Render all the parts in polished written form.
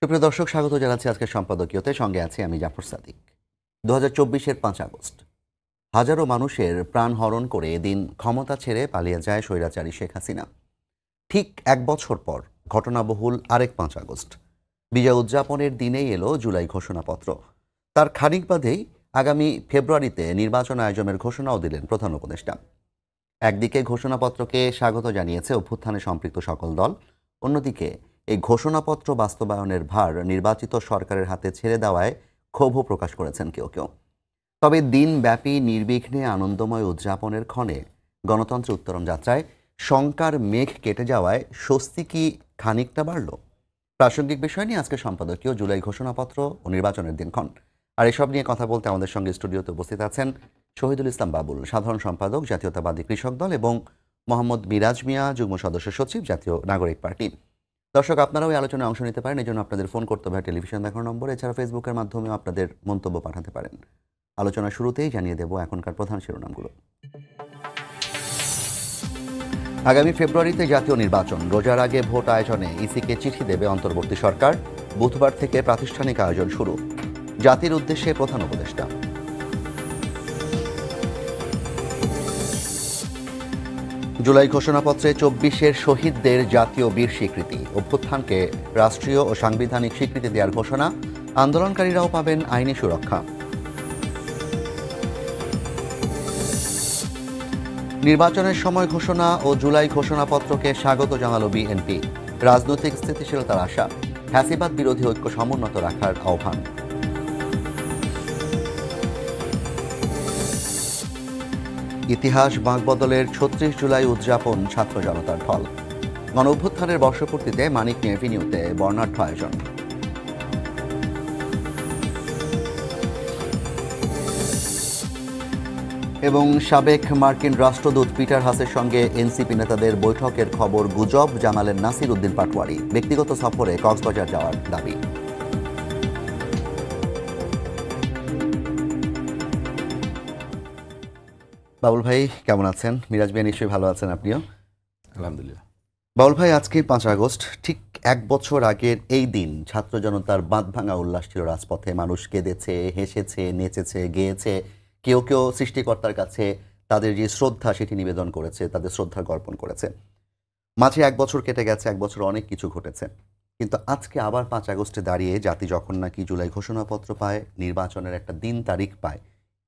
সুপ্রিয় দর্শক, স্বাগত জানাচ্ছি আজকের সম্পাদকীয়তে। সঙ্গে আছি আমি জাফর সাদিক। ২০২৪-এর ৫ আগস্ট হাজারো মানুষের প্রাণ হরণ করে এদিন ক্ষমতা ছেড়ে পালিয়ে যায় স্বৈরাচারী শেখ হাসিনা। ঠিক এক বছর পর ঘটনাবহুল আরেক ৫ আগস্ট বিজয় উদযাপনের দিনেই এলো জুলাই ঘোষণাপত্র। তার খানিক বাদেই আগামী ফেব্রুয়ারিতে নির্বাচন আয়োজনের ঘোষণাও দিলেন প্রধান উপদেষ্টা। একদিকে ঘোষণাপত্রকে স্বাগত জানিয়েছে অভ্যুত্থানে সম্পৃক্ত সকল দল, অন্যদিকে এই ঘোষণাপত্র বাস্তবায়নের ভার নির্বাচিত সরকারের হাতে ছেড়ে দেওয়ায় ক্ষোভও প্রকাশ করেছেন কেউ কেউ। তবে দিনব্যাপী নির্বিঘ্নে আনন্দময় উদযাপনের ক্ষণে গণতন্ত্রের উত্তরণ যাত্রায় শঙ্কার মেঘ কেটে যাওয়ায় স্বস্তি কি খানিকটা বাড়ল? প্রাসঙ্গিক বিষয় নিয়ে আজকে সম্পাদকীয় জুলাই ঘোষণাপত্র ও নির্বাচনের দিনক্ষণ। আর এসব নিয়ে কথা বলতে আমাদের সঙ্গে স্টুডিওতে উপস্থিত আছেন শহীদুল ইসলাম বাবুল, সাধারণ সম্পাদক জাতীয়তাবাদী কৃষক দল, এবং মোহাম্মদ মিরাজ মিয়া, যুগ্ম সদস্য সচিব, জাতীয় নাগরিক পার্টি। দর্শক, আপনারাও এই আলোচনায় অংশ নিতে পারেন। এই জন্য আপনাদের ফোন করতে হবে টেলিভিশন দেখার নম্বরে, এছাড়া ফেসবুকের মাধ্যমেও আপনাদের মন্তব্য পাঠাতে পারেন। আলোচনা শুরুতেই জানিয়ে দেব এখনকার প্রধান শিরোনামগুলো। আগামী ফেব্রুয়ারিতে জাতীয় নির্বাচন, রোজার আগে ভোট আয়োজনে ইসিকে চিঠি দেবে অন্তর্বর্তী সরকার। বুধবার থেকে প্রাতিষ্ঠানিক আয়োজন শুরু, জাতির উদ্দেশ্যে প্রধান উপদেষ্টা। জুলাই ঘোষণাপত্রে ২৪-এর শহীদদের জাতীয় বীর স্বীকৃতি, অভ্যুত্থানকে রাষ্ট্রীয় ও সাংবিধানিক স্বীকৃতি দেওয়ার ঘোষণা। আন্দোলনকারীরাও পাবেন আইনি সুরক্ষা। নির্বাচনের সময় ঘোষণা ও জুলাই ঘোষণাপত্রকে স্বাগত জানালো বিএনপি। রাজনৈতিক স্থিতিশীলতার আশা, ফ্যাসিবাদ বিরোধী ঐক্য সমুন্নত রাখার আহ্বান। ইতিহাস বাঁকবদলের ৩৬ জুলাই উদযাপন ছাত্র জনতার ঢল। গণঅভ্যুত্থানের বর্ষপূর্তিতে মানিক এভিনিউতে বর্ণাঢ্য আয়োজন। এবং সাবেক মার্কিন রাষ্ট্রদূত পিটার হাসের সঙ্গে এনসিপি নেতাদের বৈঠকের খবর গুজব জানালেন নাসির উদ্দিন পাটোয়ারি। ব্যক্তিগত সফরে কক্সবাজার যাওয়ার দাবি। বাবুল ভাই কেমন আছেন? মিরাজ ভাই নিশ্চয়ই ভালো আছেন, আপনিও? আলহামদুলিল্লাহ। বাবুল ভাই, আজকে ৫ আগস্ট, ঠিক এক বছর আগের এই দিন ছাত্র জনতার বাঁধভাঙা উল্লাস ছিল রাজপথে। মানুষ কেঁদেছে, হেসেছে, নেচেছে, গেয়েছে। কেউ কেউ সৃষ্টিকর্তার কাছে তাদের যে শ্রদ্ধা সেটি নিবেদন করেছে, তাদের শ্রদ্ধা জ্ঞাপন করেছে। মাঝে এক বছর কেটে গেছে, এক বছর অনেক কিছু ঘটেছে। কিন্তু আজকে আবার ৫ আগস্টে দাঁড়িয়ে জাতি যখন নাকি জুলাই ঘোষণাপত্র পায়, নির্বাচনের একটা দিন তারিখ পায়,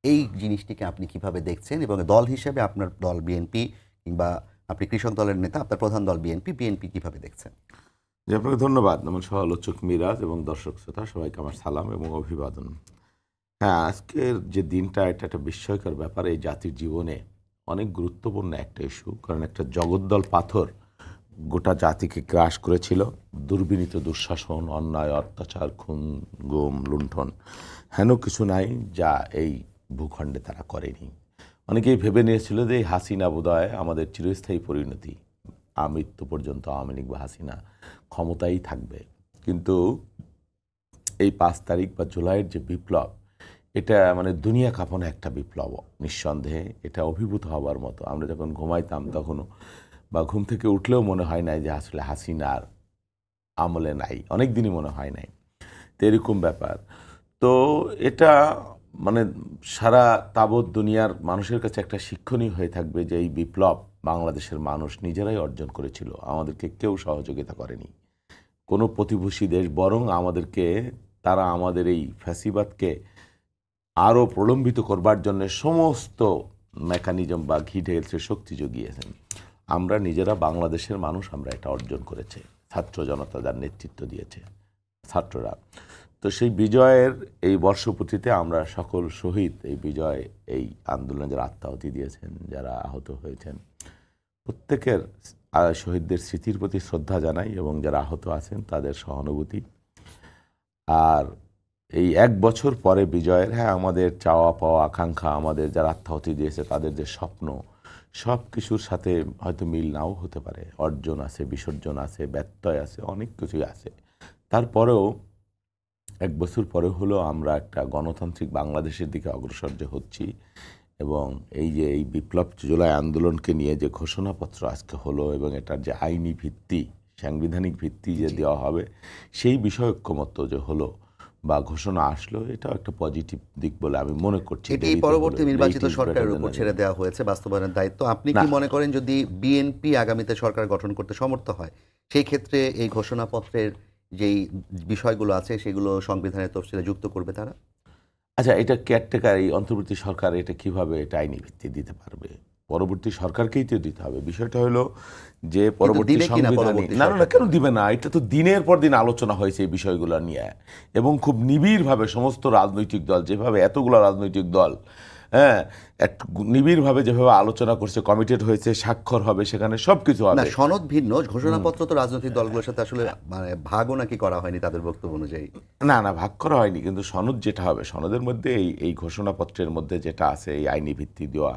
এই জিনিসটিকে আপনি কিভাবে দেখছেন? এবং দল হিসেবে আপনার দল বিএনপি, কিংবা আপনি কৃষক দলের নেতা, আপনার প্রধান দল বিএনপি কিভাবে দেখছেন? জি, আপনাকে ধন্যবাদ। আমার সহ-আলোচক মিরাজ এবং দর্শক শ্রোতা সবাইকে আমার সালাম এবং অভিবাদন। হ্যাঁ, আজকের যে দিনটা, এটা একটা বিস্ময়কর ব্যাপার। এই জাতির জীবনে অনেক গুরুত্বপূর্ণ একটা ইস্যু, কারণ একটা জগদ্দল পাথর গোটা জাতিকে গ্রাস করেছিল। দুর্বিনীত দুঃশাসন, অন্যায়, অত্যাচার, খুন, গুম, লুণ্ঠন, হেন কিছু নাই যা এই ভূখণ্ডে তারা করেনি। অনেকেই ভেবে নিয়েছিল যে এই হাসিনা বোধহয় আমাদের চিরস্থায়ী পরিণতি, আমৃত্যু পর্যন্ত আওয়ামী লীগ বা হাসিনা ক্ষমতাই থাকবে। কিন্তু এই ৫ তারিখ বা জুলাইয়ের যে বিপ্লব, এটা মানে দুনিয়া কাঁপানো একটা বিপ্লব। নিঃসন্দেহে এটা অভিভূত হবার মতো। আমরা যখন ঘুমাইতাম তখনও বা ঘুম থেকে উঠলেও মনে হয় নাই যে আসলে হাসিনার আমলে নাই, অনেক দিনই মনে হয় নাই। তো এরকম ব্যাপার। তো এটা মানে সারা তাবৎ দুনিয়ার মানুষের কাছে একটা শিক্ষণীয় হয়ে থাকবে যে এই বিপ্লব বাংলাদেশের মানুষ নিজেরাই অর্জন করেছিল। আমাদেরকে কেউ সহযোগিতা করেনি, কোনো প্রতিবেশী দেশ, বরং তারা আমাদের এই ফ্যাসিবাদকে আরও প্রলম্বিত করবার জন্য সমস্ত মেকানিজম বা ঘি ঢেলছে, শক্তি জুগিয়েছেন। আমরা নিজেরা, বাংলাদেশের মানুষ, আমরা এটা অর্জন করেছে। ছাত্র জনতা যার নেতৃত্ব দিয়েছে, ছাত্ররা। তো সেই বিজয়ের এই বর্ষপূর্তিতে আমরা সকল শহীদ, এই বিজয়, এই আন্দোলনে যারা আত্মাহুতি দিয়েছেন, যারা আহত হয়েছেন, প্রত্যেকের শহীদদের স্মৃতির প্রতি শ্রদ্ধা জানাই এবং যারা আহত আছেন তাদের সহানুভূতি। আর এই এক বছর পরে বিজয়ের, হ্যাঁ, আমাদের চাওয়া পাওয়া, আকাঙ্ক্ষা, আমাদের যারা আত্মাহুতি দিয়েছে তাদের যে স্বপ্ন, সব কিছুর সাথে হয়তো মিল নাও হতে পারে। অর্জন আছে, বিসর্জন আছে, ব্যত্যয় আছে, অনেক কিছুই আছে। তারপরেও এক বছর পরে হলো আমরা একটা গণতান্ত্রিক বাংলাদেশের দিকে অগ্রসর যে হচ্ছি, এবং এই যে এই বিপ্লব জুলাই আন্দোলনকে নিয়ে যে ঘোষণাপত্র আজকে হলো এবং এটার যে আইনি ভিত্তি, সাংবিধানিক ভিত্তি যে দেওয়া হবে সেই বিষয়ে ঐক্যমত্য যে হলো বা ঘোষণা আসলো, এটা একটা পজিটিভ দিক বলে আমি মনে করছি। এটি পরবর্তী নির্বাচিত সরকারের উপর ছেড়ে দেওয়া হয়েছে বাস্তবায়নের দায়িত্ব। আপনি কি মনে করেন যদি বিএনপি আগামীতে সরকার গঠন করতে সমর্থ হয়, সেই ক্ষেত্রে এই ঘোষণাপত্রের যেই বিষয়গুলো আছে সেগুলো সংবিধানের তফসিলে যুক্ত করবে তারা? আচ্ছা, এটা কেয়ারটেকার, এই অন্তর্বর্তী সরকার এটা কিভাবে এটা আইনি ভিত্তি দিতে পারবে? পরবর্তী সরকারকেই তো দিতে হবে। বিষয়টা হলো যে পরবর্তী সংবিধানে না কেন দিবে না? এটা তো দিনের পর দিন আলোচনা হয়েছে এই বিষয়গুলো নিয়ে, এবং খুব নিবিড়ভাবে সমস্ত রাজনৈতিক দল, যেভাবে এতগুলো রাজনৈতিক দল হ্যাঁ একটু নিবিড়ভাবে যেভাবে আলোচনা করছে, কমিটেড হয়েছে, স্বাক্ষর হবে, সেখানে সবকিছু হবে। না, সনদ ভিন্ন, ঘোষণাপত্র তো রাজনৈতিক দলগুলোর সাথে আসলে মানে ভাগও নাকি করা হয়নি তাদের বক্তব্য অনুযায়ী। না ভাগ করা হয়নি, কিন্তু সনদ যেটা হবে, সনদের মধ্যে এই ঘোষণাপত্রের মধ্যে যেটা আছে, এই আইনি ভিত্তি দেওয়া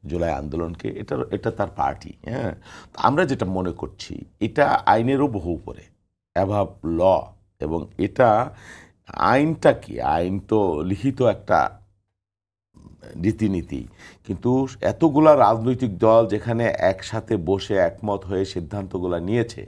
জুলাই আন্দোলনকে, এটা তার পার্টি। হ্যাঁ, তো আমরা যেটা মনে করছি এটা আইনেরও বহু উপরে, অ্যাভাব ল। এবং এটা আইনটা কি, আইন তো লিখিত একটা রীতিনীতি, কিন্তু এতগুলা রাজনৈতিক দল যেখানে একসাথে বসে একমত হয়ে সিদ্ধান্তগুলো নিয়েছে,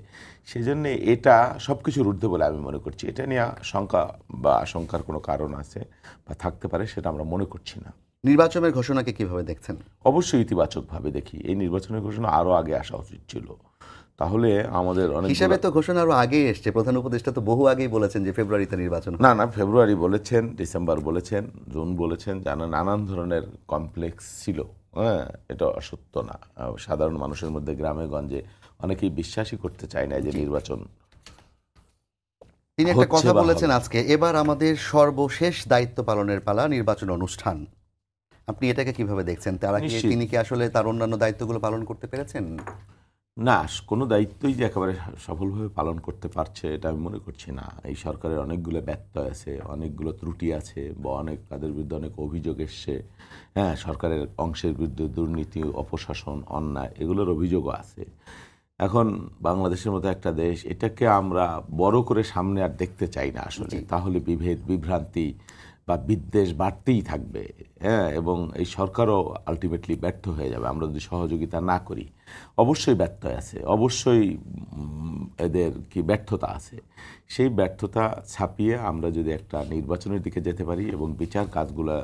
সেজন্য এটা সব কিছুর ঊর্ধ্বে বলে আমি মনে করছি। এটা নিয়ে শঙ্কা বা আশঙ্কার কোনো কারণ আছে বা থাকতে পারে, সেটা আমরা মনে করছি না। নির্বাচনের ঘোষণাকে কিভাবে দেখছেন? অবশ্যই ইতিবাচকভাবে দেখি। এই নির্বাচনের ঘোষণা আরও আগে আসা উচিত ছিল, তাহলে আমাদের অনেক হিসাবে তো ঘোষণা আরো আগেই এসছে। প্রধান উপদেষ্টা তো বহু আগেই বলেছেন যে ফেব্রুয়ারিতে নির্বাচন হবে। না ফেব্রুয়ারি বলেছেন, ডিসেম্বর বলেছেন, জুন বলেছেন, জানা নানান ধরনের কমপ্লেক্স ছিল। হ্যাঁ, এটা অসত্য না। সাধারণ মানুষের মধ্যে গ্রামে গঞ্জে অনেকেই বিশ্বাসই করতে চায় না যে নির্বাচন। তিনি একটা কথা বলেছেন আজকে, এবার আমাদের সর্বশেষ দায়িত্ব পালনের পালা, নির্বাচন অনুষ্ঠান। আপনি এটাকে কিভাবে দেখছেন? তিনি কি আসলে তার অন্যান্য দায়িত্বগুলো পালন করতে পেরেছেন? না, কোনো দায়িত্বই যে একেবারে সফলভাবে পালন করতে পারছে এটা আমি মনে করছি না। এই সরকারের অনেকগুলো ব্যত্যয় আছে, অনেকগুলো ত্রুটি আছে, বা তাদের বিরুদ্ধে অনেক অভিযোগ এসছে। হ্যাঁ, সরকারের অংশের বিরুদ্ধে দুর্নীতি, অপশাসন, অন্যায়, এগুলোর অভিযোগও আছে। এখন বাংলাদেশের মতো একটা দেশ, এটাকে আমরা বড় করে সামনে আর দেখতে চাই না আসলে। তাহলে বিভেদ, বিভ্রান্তি বা বিদ্বেষ বাড়তেই থাকবে। হ্যাঁ, এবং এই সরকারও আলটিমেটলি ব্যর্থ হয়ে যাবে আমরা যদি সহযোগিতা না করি। অবশ্যই ব্যর্থ আছে, অবশ্যই এদের কি ব্যর্থতা আছে। সেই ব্যর্থতা ছাপিয়ে আমরা যদি একটা নির্বাচনের দিকে যেতে পারি এবং বিচার কাজগুলা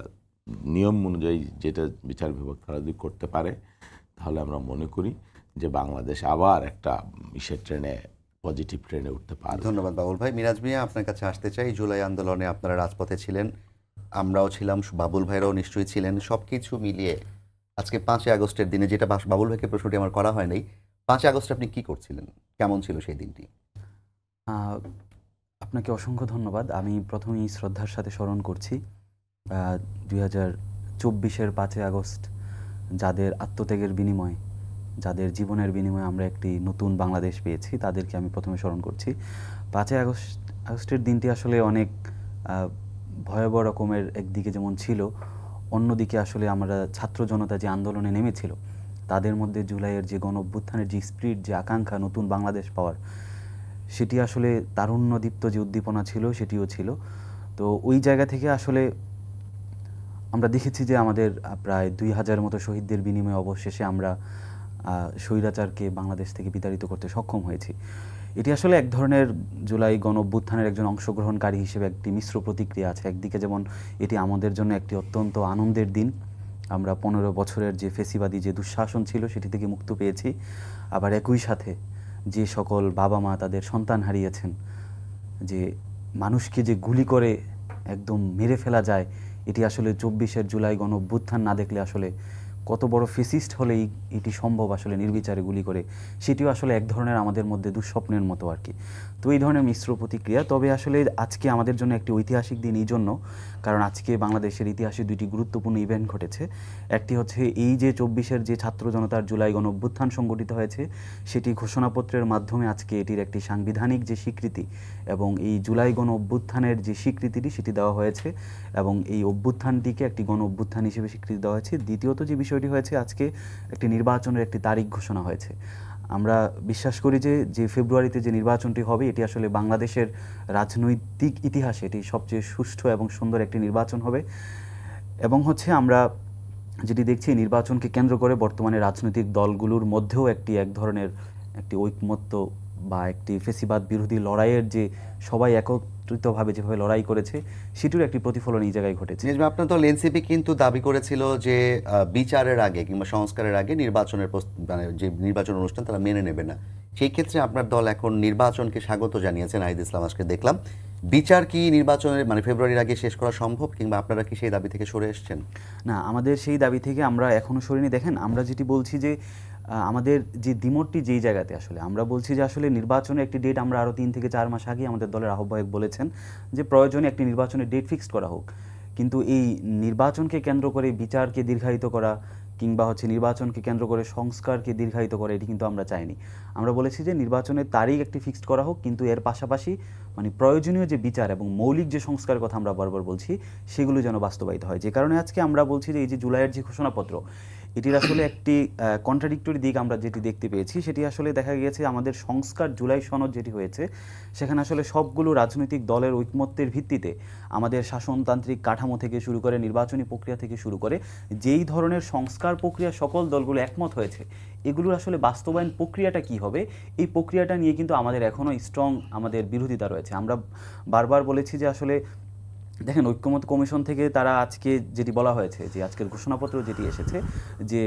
নিয়ম অনুযায়ী যেটা বিচার বিভাগ তারা যদি করতে পারে, তাহলে আমরা মনে করি যে বাংলাদেশ আবার একটা ট্রেনে, পজিটিভ ট্রেনে উঠতে পারে। ধন্যবাদ বাবুল ভাই। মিরাজ মিয়া, আপনার কাছে আসতে চাই। জুলাই আন্দোলনে আপনারা রাজপথে ছিলেন, আমরাও ছিলাম, বাবুল ভাইরাও নিশ্চয়ই ছিলেন। সব কিছু মিলিয়ে আজকে 5ই আগস্টের দিনে, যেটা বাবুল ভাইকে প্রশ্নটি আমার করা হয় নাই, 5ই আগস্ট আপনি কি করছিলেন? কেমন ছিল সেই দিনটি? আপনাকে অসংখ্য ধন্যবাদ। আমি প্রথমেই শ্রদ্ধার সাথে স্মরণ করছি 2024-এর 5ই আগস্ট যাদের আত্মত্যাগের বিনিময়ে, যাদের জীবনের বিনিময়ে আমরা একটি নতুন বাংলাদেশ পেয়েছি, তাদেরকে আমি প্রথমে স্মরণ করছি। 5ই আগস্টের দিনটি আসলে অনেক ভয়াবহ রকমের, একদিকে যেমন ছিল, অন্যদিকে আসলে আমরা ছাত্র জনতা যে আন্দোলনে নেমেছিল, তাদের মধ্যে জুলাইয়ের যে গণ অভ্যুত্থানের যে স্পিরিট, যে আকাঙ্ক্ষা নতুন বাংলাদেশ পাওয়ার, সেটি আসলে তারুণ্যদীপ্ত যে উদ্দীপনা ছিল সেটিও ছিল। তো ওই জায়গা থেকে আসলে আমরা দেখেছি যে আমাদের প্রায় 2000 মতো শহীদদের বিনিময়ে অবশেষে আমরা স্বৈরাচারকে বাংলাদেশ থেকে বিতাড়িত করতে সক্ষম হয়েছি। এটি আসলে এক ধরনের জুলাই গণ অভ্যুত্থানের একজন অংশগ্রহণকারী হিসেবে একটি মিশ্র প্রতিক্রিয়া আছে। একদিকে যেমন এটি আমাদের জন্য একটি অত্যন্ত আনন্দের দিন, আমরা 15 বছরের যে ফেসিবাদী যে দুঃশাসন ছিল সেটি থেকে মুক্ত পেয়েছি। আবার একই সাথে যে সকল বাবা মা তাদের সন্তান হারিয়েছেন, যে মানুষকে যে গুলি করে একদম মেরে ফেলা যায়, এটি আসলে 24 জুলাই গণ অভ্যুত্থান না দেখলে আসলে কত বড় ফেসিস্ট হলেই এটি সম্ভব আসলে নির্বিচারে গুলি করে, সেটিও আসলে এক ধরনের আমাদের মধ্যে দুঃস্বপ্নের মতো আর কি। তো এই ধরনের মিশ্র প্রতিক্রিয়া। তবে আসলে আজকে আমাদের জন্য একটি ঐতিহাসিক দিন এই জন্য, কারণ আজকে বাংলাদেশের ইতিহাসে দুইটি গুরুত্বপূর্ণ ইভেন্ট ঘটেছে। একটি হচ্ছে এই যে 24-এর যে ছাত্র জনতার জুলাই গণ অভ্যুত্থান সংগঠিত হয়েছে, সেটি ঘোষণাপত্রের মাধ্যমে আজকে এটির একটি সাংবিধানিক যে স্বীকৃতি, এবং এই জুলাই গণ অভ্যুত্থানের যে স্বীকৃতিটি সেটি দেওয়া হয়েছে, এবং এই অভ্যুত্থানটিকে একটি গণ অভ্যুত্থান হিসেবে স্বীকৃতি দেওয়া হয়েছে। দ্বিতীয়ত যে বিষয়টি হয়েছে, আজকে একটি নির্বাচনের একটি তারিখ ঘোষণা হয়েছে। আমরা বিশ্বাস করি যে ফেব্রুয়ারিতে যে নির্বাচনটি হবে, এটি আসলে বাংলাদেশের রাজনৈতিক ইতিহাসে এটি সবচেয়ে সুষ্ঠু এবং সুন্দর একটি নির্বাচন হবে। এবং হচ্ছে আমরা যেটি দেখছি, নির্বাচনকে কেন্দ্র করে বর্তমানে রাজনৈতিক দলগুলোর মধ্যেও এক ধরনের একটি ঐকমত্য বা একটি ফেসিবাদ বিরোধী লড়াইয়ের যে সবাই একত্রিতভাবে যেভাবে লড়াই করেছে সেটির একটি প্রতিফলন এই জায়গায় ঘটেছে। জিনিস আপনার দল এনসিপি কিন্তু দাবি করেছিল যে বিচারের আগে কিংবা সংস্কারের আগে নির্বাচনের মানে যে নির্বাচন অনুষ্ঠান তারা মেনে নেবে না। সেই ক্ষেত্রে আপনার দল এখন নির্বাচনকে স্বাগত জানিয়েছে। নাহিদ ইসলাম আজকে দেখলাম। বিচার কি নির্বাচনের মানে ফেব্রুয়ারির আগে শেষ করা সম্ভব, কিংবা আপনারা কি সেই দাবি থেকে সরে এসেছেন? না, আমাদের সেই দাবি থেকে আমরা এখনো সরিনি। দেখেন, আমরা যেটি বলছি যে আমাদের যে দ্বিমতটি যেই জায়গাতে আসলে আমরা বলছি যে আসলে নির্বাচনের একটি ডেট আমরা আরও 3 থেকে 4 মাস আগে আমাদের দলের আহ্বায়ক বলেছেন যে প্রয়োজনে একটি নির্বাচনের ডেট ফিক্সড করা হোক। কিন্তু এই নির্বাচনকে কেন্দ্র করে বিচারকে দীর্ঘায়িত করা কিংবা হচ্ছে নির্বাচনকে কেন্দ্র করে সংস্কারকে দীর্ঘায়িত করা, এটি কিন্তু আমরা চাইনি। আমরা বলেছি যে নির্বাচনের তারিখ একটি ফিক্সড করা হোক, কিন্তু এর পাশাপাশি মানে প্রয়োজনীয় যে বিচার এবং মৌলিক যে সংস্কারের কথা আমরা বারবার বলছি সেগুলো যেন বাস্তবায়িত হয়। যে কারণে আজকে আমরা বলছি যে এই যে জুলাইয়ের যে ঘোষণাপত্র, এটির আসলে একটি কন্ট্রাডিক্টরি দিক আমরা যেটি দেখতে পেয়েছি সেটি আসলে দেখা গিয়েছে আমাদের সংস্কার জুলাই সনদ যেটি হয়েছে সেখানে আসলে সবগুলো রাজনৈতিক দলের ঐকমত্যের ভিত্তিতে আমাদের শাসনতান্ত্রিক কাঠামো থেকে শুরু করে নির্বাচনী প্রক্রিয়া থেকে শুরু করে যেই ধরনের সংস্কার প্রক্রিয়া সকল দলগুলো একমত হয়েছে, এগুলোর আসলে বাস্তবায়ন প্রক্রিয়াটা কি হবে এই প্রক্রিয়াটা নিয়ে কিন্তু আমাদের এখনও স্ট্রং আমাদের বিরোধিতা রয়েছে। আমরা বারবার বলেছি যে আসলে দেখেন, ঐক্যমত কমিশন থেকে তারা আজকে যেটি বলা হয়েছে যে আজকের ঘোষণাপত্র যেটি এসেছে যে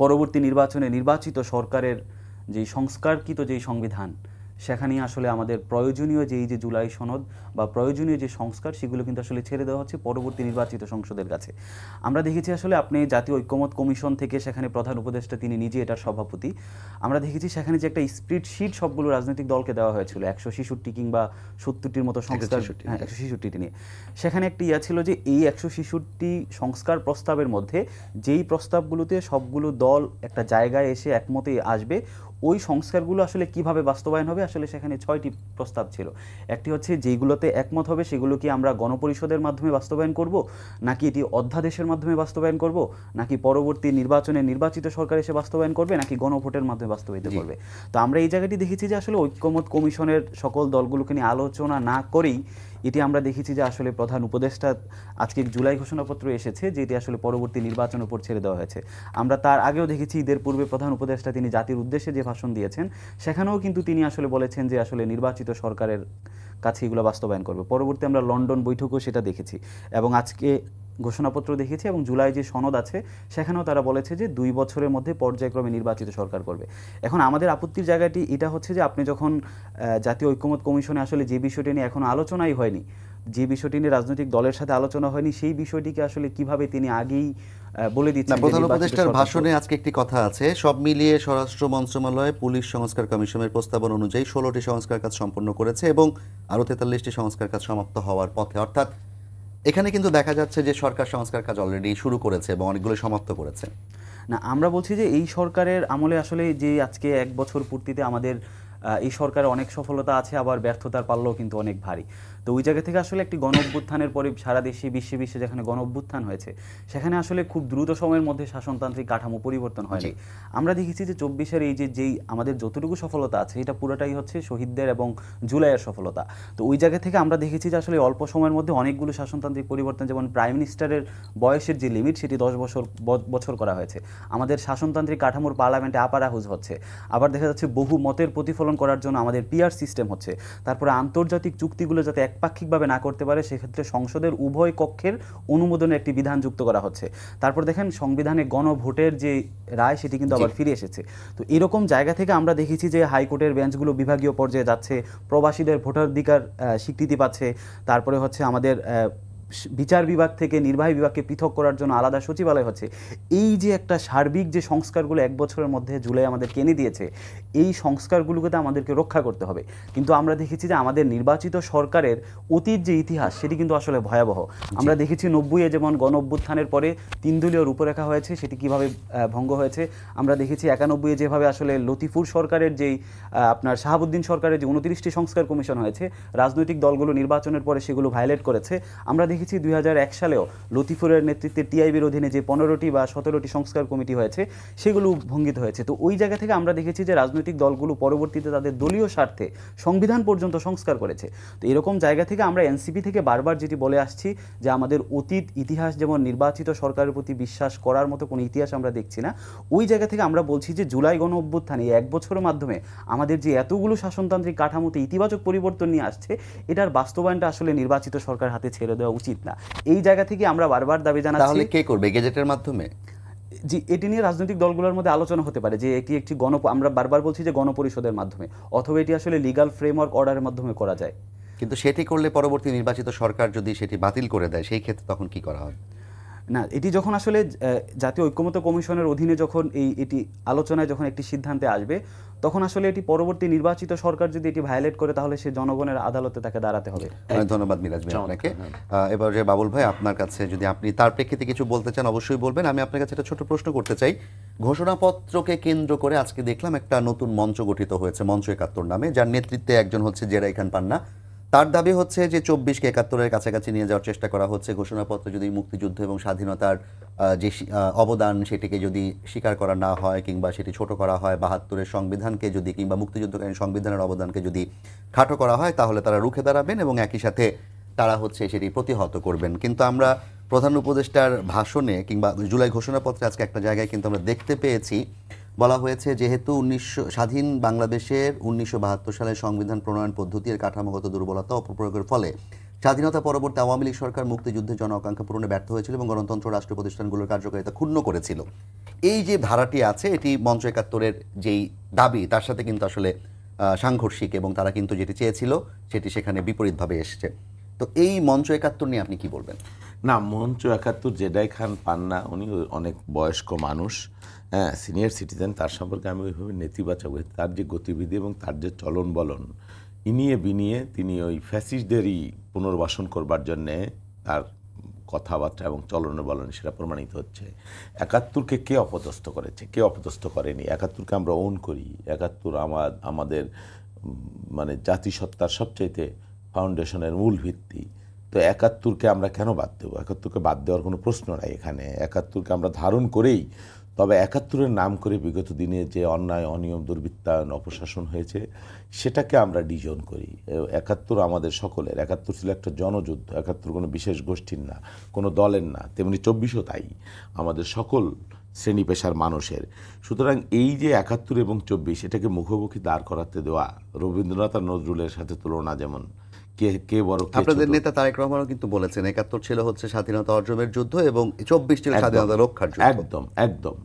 পরবর্তী নির্বাচনে নির্বাচিত সরকারের যেই সংস্কারকৃত যেই সংবিধান সেখানে আসলে আমাদের প্রয়োজনীয় যেই যে জুলাই সনদ বা প্রয়োজনীয় যে সংস্কার সেগুলো কিন্তু আসলে ছেড়ে দেওয়া হচ্ছে পরবর্তী নির্বাচিত সংসদের কাছে। আমরা দেখেছি আসলে আপনি জাতীয় ঐক্যমত কমিশন থেকে সেখানে প্রধান উপদেষ্টা তিনি নিজে এটার সভাপতি। আমরা দেখেছি সেখানে যে একটা স্প্রেডশিট সবগুলো রাজনৈতিক দলকে দেওয়া হয়েছিল 166 কিংবা 70টির মতো সংস্কার, 166টি নিয়ে। সেখানে একটি ইয়া ছিল যে এই 166টি সংস্কার প্রস্তাবের মধ্যে যেই প্রস্তাবগুলোতে সবগুলো দল একটা জায়গায় এসে একমতে আসবে ওই সংস্কারগুলো আসলে কিভাবে বাস্তবায়ন হবে, আসলে সেখানে 6টি প্রস্তাব ছিল। একটি হচ্ছে যেইগুলোতে একমত হবে সেগুলো কি আমরা গণপরিষদের মাধ্যমে বাস্তবায়ন করব, নাকি এটি অধ্যাদেশের মাধ্যমে বাস্তবায়ন করব, নাকি পরবর্তী নির্বাচনে নির্বাচিত সরকার এসে বাস্তবায়ন করবে, নাকি গণভোটের মাধ্যমে বাস্তবায়িত করবে। তো আমরা এই জায়গাটি দেখেছি যে আসলে ঐক্যমত কমিশনের সকল দলগুলোকে নিয়ে আলোচনা না করেই এটি আমরা দেখেছি যে আসলে প্রধান উপদেষ্টা আজকে জুলাই ঘোষণাপত্র এসেছে যেটি আসলে পরবর্তী নির্বাচনের উপর ছেড়ে দেওয়া হয়েছে। আমরা তার আগেও দেখেছি ঈদের পূর্বে প্রধান উপদেষ্টা তিনি জাতির উদ্দেশ্যে যে ভাষণ দিয়েছেন সেখানেও কিন্তু তিনি আসলে বলেছেন যে আসলে নির্বাচিত সরকারের কাছে এগুলো বাস্তবায়ন করবে। পরবর্তী আমরা লন্ডন বৈঠকও সেটা দেখেছি এবং আজকে ঘোষণাপত্র দেখেছি এবং জুলাই যে সনদ আছে সেখানেও তারা বলেছে যে 2 বছরের মধ্যে পর্যায়ক্রমে নির্বাচিত সরকার করবে। এখন আমাদের আপত্তির জায়গাটি এটা হচ্ছে যে আপনি যখন জাতীয় ঐক্যমত কমিশনে আসলে যে বিষয়টি নিয়ে এখনো আলোচনাই হয়নি, যে বিষয়টি নিয়ে রাজনৈতিক দলের সাথে আলোচনা হয়নি, সেই বিষয়টিকে আসলে কিভাবে তিনি আগেই বলে দিচ্ছেন। প্রধান উপদেষ্টার ভাষণে আজকে একটি কথা আছে, সব মিলিয়ে স্বরাষ্ট্র মন্ত্রণালয় পুলিশ সংস্কার কমিশনের প্রস্তাবনা অনুযায়ী 16টি সংস্কার কাজ সম্পন্ন করেছে এবং আরও 43টি সংস্কার কাজ সমাপ্ত হওয়ার পথে। অর্থাৎ এখানে কিন্তু দেখা যাচ্ছে যে সরকার সংস্কার কাজ অলরেডি শুরু করেছে এবং অনেকগুলো সমাপ্ত করেছে। না, আমরা বলছি যে এই সরকারের আমলে আসলে যে আজকে 1 বছর পূর্তিতে আমাদের এই সরকারের অনেক সফলতা আছে, আবার ব্যর্থতার পাল্লাও কিন্তু অনেক ভারী। তো ওই জায়গা থেকে আসলে একটি গণ অভ্যুত্থানের পরে সারা দেশে বিশ্বে যেখানে গণ অভ্যুত্থান হয়েছে সেখানে আসলে খুব দ্রুত সময়ের মধ্যে শাসনতান্ত্রিক কাঠামো পরিবর্তন হয়নি। আমরা দেখেছি যে 24-এর এই যেই আমাদের যতটুকু সফলতা আছে এটা পুরোটাই হচ্ছে শহীদদের এবং জুলাইয়ের সফলতা। তো ওই জায়গা থেকে আমরা দেখেছি যে আসলে অল্প সময়ের মধ্যে অনেকগুলো শাসনতান্ত্রিক পরিবর্তন, যেমন প্রাইম মিনিস্টারের বয়সের যে লিমিট সেটি 10 বছর করা হয়েছে। আমাদের শাসনতান্ত্রিক কাঠামোর পার্লামেন্টে আপার হাউস হচ্ছে, আবার দেখা যাচ্ছে বহু মতের প্রতিফলন করার জন্য আমাদের পিআর সিস্টেম হচ্ছে। তারপরে আন্তর্জাতিক চুক্তিগুলো যাতে একপাক্ষিকভাবে না করতে পারে সেক্ষেত্রে সংসদের উভয় কক্ষের অনুমোদনের একটি বিধান যুক্ত করা হচ্ছে। তারপর দেখেন সংবিধানে গণভোটের যে রায় সেটি কিন্তু আবার ফিরে এসেছে। তো এরকম জায়গা থেকে আমরা দেখেছি যে হাইকোর্টের বেঞ্চগুলো বিভাগীয় পর্যায়ে যাচ্ছে, প্রবাসীদের ভোটাধিকার স্বীকৃতি পাচ্ছে। তারপরে হচ্ছে আমাদের বিচার বিভাগ থেকে নির্বাহী বিভাগকে পৃথক করার জন্য আলাদা সচিবালয় হচ্ছে। এই যে একটা সার্বিক যে সংস্কারগুলো 1 বছরের মধ্যে জুলাই আমাদেরকে এনে দিয়েছে, এই সংস্কারগুলোকে তো আমাদেরকে রক্ষা করতে হবে। কিন্তু আমরা দেখেছি যে আমাদের নির্বাচিত সরকারের অতীত যে ইতিহাস সেটি কিন্তু আসলে ভয়াবহ। আমরা দেখেছি 90-এ যেমন গণ অভ্যুত্থানের পরে 3 দলীয় রূপরেখা হয়েছে সেটি কিভাবে ভঙ্গ হয়েছে। আমরা দেখেছি 91-এ যেভাবে আসলে লতিফুর সরকারের যেই আপনার শাহাবুদ্দিন সরকারের যে 29টি সংস্কার কমিশন হয়েছে, রাজনৈতিক দলগুলো নির্বাচনের পরে সেগুলো ভায়োলেট করেছে। আমরা দেখেছি 2001 সালেও লতিফুরের নেতৃত্বে টিআইবির অধীনে যে 15টি বা 17টি সংস্কার কমিটি হয়েছে সেগুলো ভঙ্গিত হয়েছে। তো ওই জায়গা থেকে আমরা দেখেছি যে রাজনৈতিক দলগুলো পরবর্তীতে তাদের দলীয় স্বার্থে সংবিধান পর্যন্ত সংস্কার করেছে। তো এরকম জায়গা থেকে আমরা এনসিপি থেকে বারবার যেটি বলে আসছি যে আমাদের অতীত ইতিহাস যেমন নির্বাচিত সরকারের প্রতি বিশ্বাস করার মতো কোনো ইতিহাস আমরা দেখছি না, ওই জায়গা থেকে আমরা বলছি যে জুলাই গণ অভ্যুত্থানে এই 1 বছরের মাধ্যমে আমাদের যে এতগুলো শাসনতান্ত্রিক কাঠামোতে ইতিবাচক পরিবর্তন নিয়ে আসছে, এটার বাস্তবায়নটা আসলে নির্বাচিত সরকার হাতে ছেড়ে দেওয়া উচিত না। এই জায়গা থেকে আমরা বারবার দাবি জানাচ্ছি। তাহলে কে করবে, গেজেটের মাধ্যমে? জি, এটি নিয়ে রাজনৈতিক দলগুলোর মধ্যে আলোচনা হতে পারে যে এটি একটি আমরা বারবার বলছি যে গণপরিষদের মাধ্যমে, অথবা এটি আসলে লিগ্যাল ফ্রেমওয়ার্ক অর্ডারের মাধ্যমে করা যায়। কিন্তু সেটি করলে পরবর্তী নির্বাচিত সরকার যদি সেটি বাতিল করে দেয়, সেই ক্ষেত্রে তখন কি করা হবে? না, এটি যখন আসলে জাতীয় ঐক্যমত্য কমিশনের অধীনে যখন এটি আলোচনায় যখন একটি সিদ্ধান্তে আসবে, তখন আসলে এটি পরবর্তী নির্বাচিত সরকার যদি এটি ভায়োলেট করে তাহলে সে জনগণের আদালতে তাকে দাঁড়াতে হবে। অনেক ধন্যবাদ মিরাজ ভাই আপনাকে। এবার যে বাবুল ভাই, আপনার কাছে যদি আপনি তার প্রেক্ষিতে কিছু বলতে চান অবশ্যই বলবেন। আমি আপনার কাছে একটা ছোট প্রশ্ন করতে চাই। ঘোষণাপত্রকে কেন্দ্র করে আজকে দেখলাম একটা নতুন মঞ্চ গঠিত হয়েছে, মঞ্চ 71 নামে, যার নেতৃত্বে একজন হচ্ছে জেরাই খান পান্না। তার দাবি হচ্ছে যে 24কে 71-এর কাছাকাছি নিয়ে যাওয়ার চেষ্টা করা হচ্ছে। ঘোষণাপত্রে যদি মুক্তিযুদ্ধ এবং স্বাধীনতার যে অবদান সেটিকে যদি স্বীকার করা না হয় কিংবা সেটি ছোট করা হয়, 72-এর সংবিধানকে যদি কিংবা মুক্তিযুদ্ধকালীন সংবিধানের অবদানকে যদি খাটো করা হয়, তাহলে তারা রুখে দাঁড়াবেন এবং একই সাথে তারা হচ্ছে সেটি প্রতিহত করবেন। কিন্তু আমরা প্রধান উপদেষ্টার ভাষণে কিংবা জুলাই ঘোষণাপত্রে আজকে একটা জায়গায় কিন্তু আমরা দেখতে পেয়েছি, বলা হয়েছে যেহেতু স্বাধীন বাংলাদেশের 1972 সালের সংবিধান প্রণয়ন পদ্ধতির কাঠামোগত দুর্বলতা অপপ্রয়োগের ফলে স্বাধীনতা পরবর্তী আওয়ামী লীগ সরকার মুক্তিযুদ্ধের জন আকাঙ্ক্ষা পূরণে ব্যর্থ হয়েছিল এবং গণতন্ত্র রাষ্ট্র প্রতিষ্ঠানগুলোর কার্যকারিতা ক্ষুণ্ণ করেছিল। এই যে ধারাটি আছে, এটি মঞ্চ 71-এর যেই দাবি তার সাথে কিন্তু আসলে সাংঘর্ষিক এবং তারা কিন্তু যেটি চেয়েছিল সেটি সেখানে বিপরীতভাবে এসছে। তো এই মঞ্চ 71 নিয়ে আপনি কি বলবেন? না, মঞ্চ 71 জেরাই খান পান্না উনি অনেক বয়স্ক মানুষ, হ্যাঁ, সিনিয়র সিটিজেন। তার সম্পর্কে আমি ওইভাবে নেতিবাচক, তার যে গতিবিধি এবং তার যে চলন বলন, ইনিয়ে বিনিয়ে তিনি ওই ফ্যাসিস্টদেরই পুনর্বাসন করবার জন্যে তার কথাবার্তা এবং চলনে বলন সেটা প্রমাণিত হচ্ছে। 71কে কে অপদস্থ করেছে, কে অপদস্থ করেনি? 71কে আমরা ওন করি। 71 আমাদের মানে জাতিসত্তার সবচাইতে ফাউন্ডেশনের মূল ভিত্তি। তো 71কে আমরা কেন বাদ দেবো? 71কে বাদ দেওয়ার কোনো প্রশ্ন নাই এখানে। 71কে আমরা ধারণ করেই, তবে 71-এর নাম করে বিগত দিনে যে অন্যায়, অনিয়ম, দুর্বৃত্তায়ন, অপশাসন হয়েছে সেটাকে আমরা ডিজন করি। 71 আমাদের সকলের। 71 ছিল একটা জনযুদ্ধ। 71 কোনো বিশেষ গোষ্ঠীর না, কোনো দলের না, তেমনি 24ও তাই, আমাদের সকল শ্রেণী পেশার মানুষের। সুতরাং এই যে 71 এবং 24 এটাকে মুখোমুখি দাঁড় করাতে দেওয়া, রবীন্দ্রনাথ আর নজরুলের সাথে তুলনা যেমন, কে বড় কে ছোট। আপনাদের নেতা তারেক রহমানও কিন্তু বলেছেন 71 ছিল হচ্ছে স্বাধীনতা অর্জনের যুদ্ধ এবং 24 ছিল স্বাধীনতা রক্ষার যুদ্ধ। একদম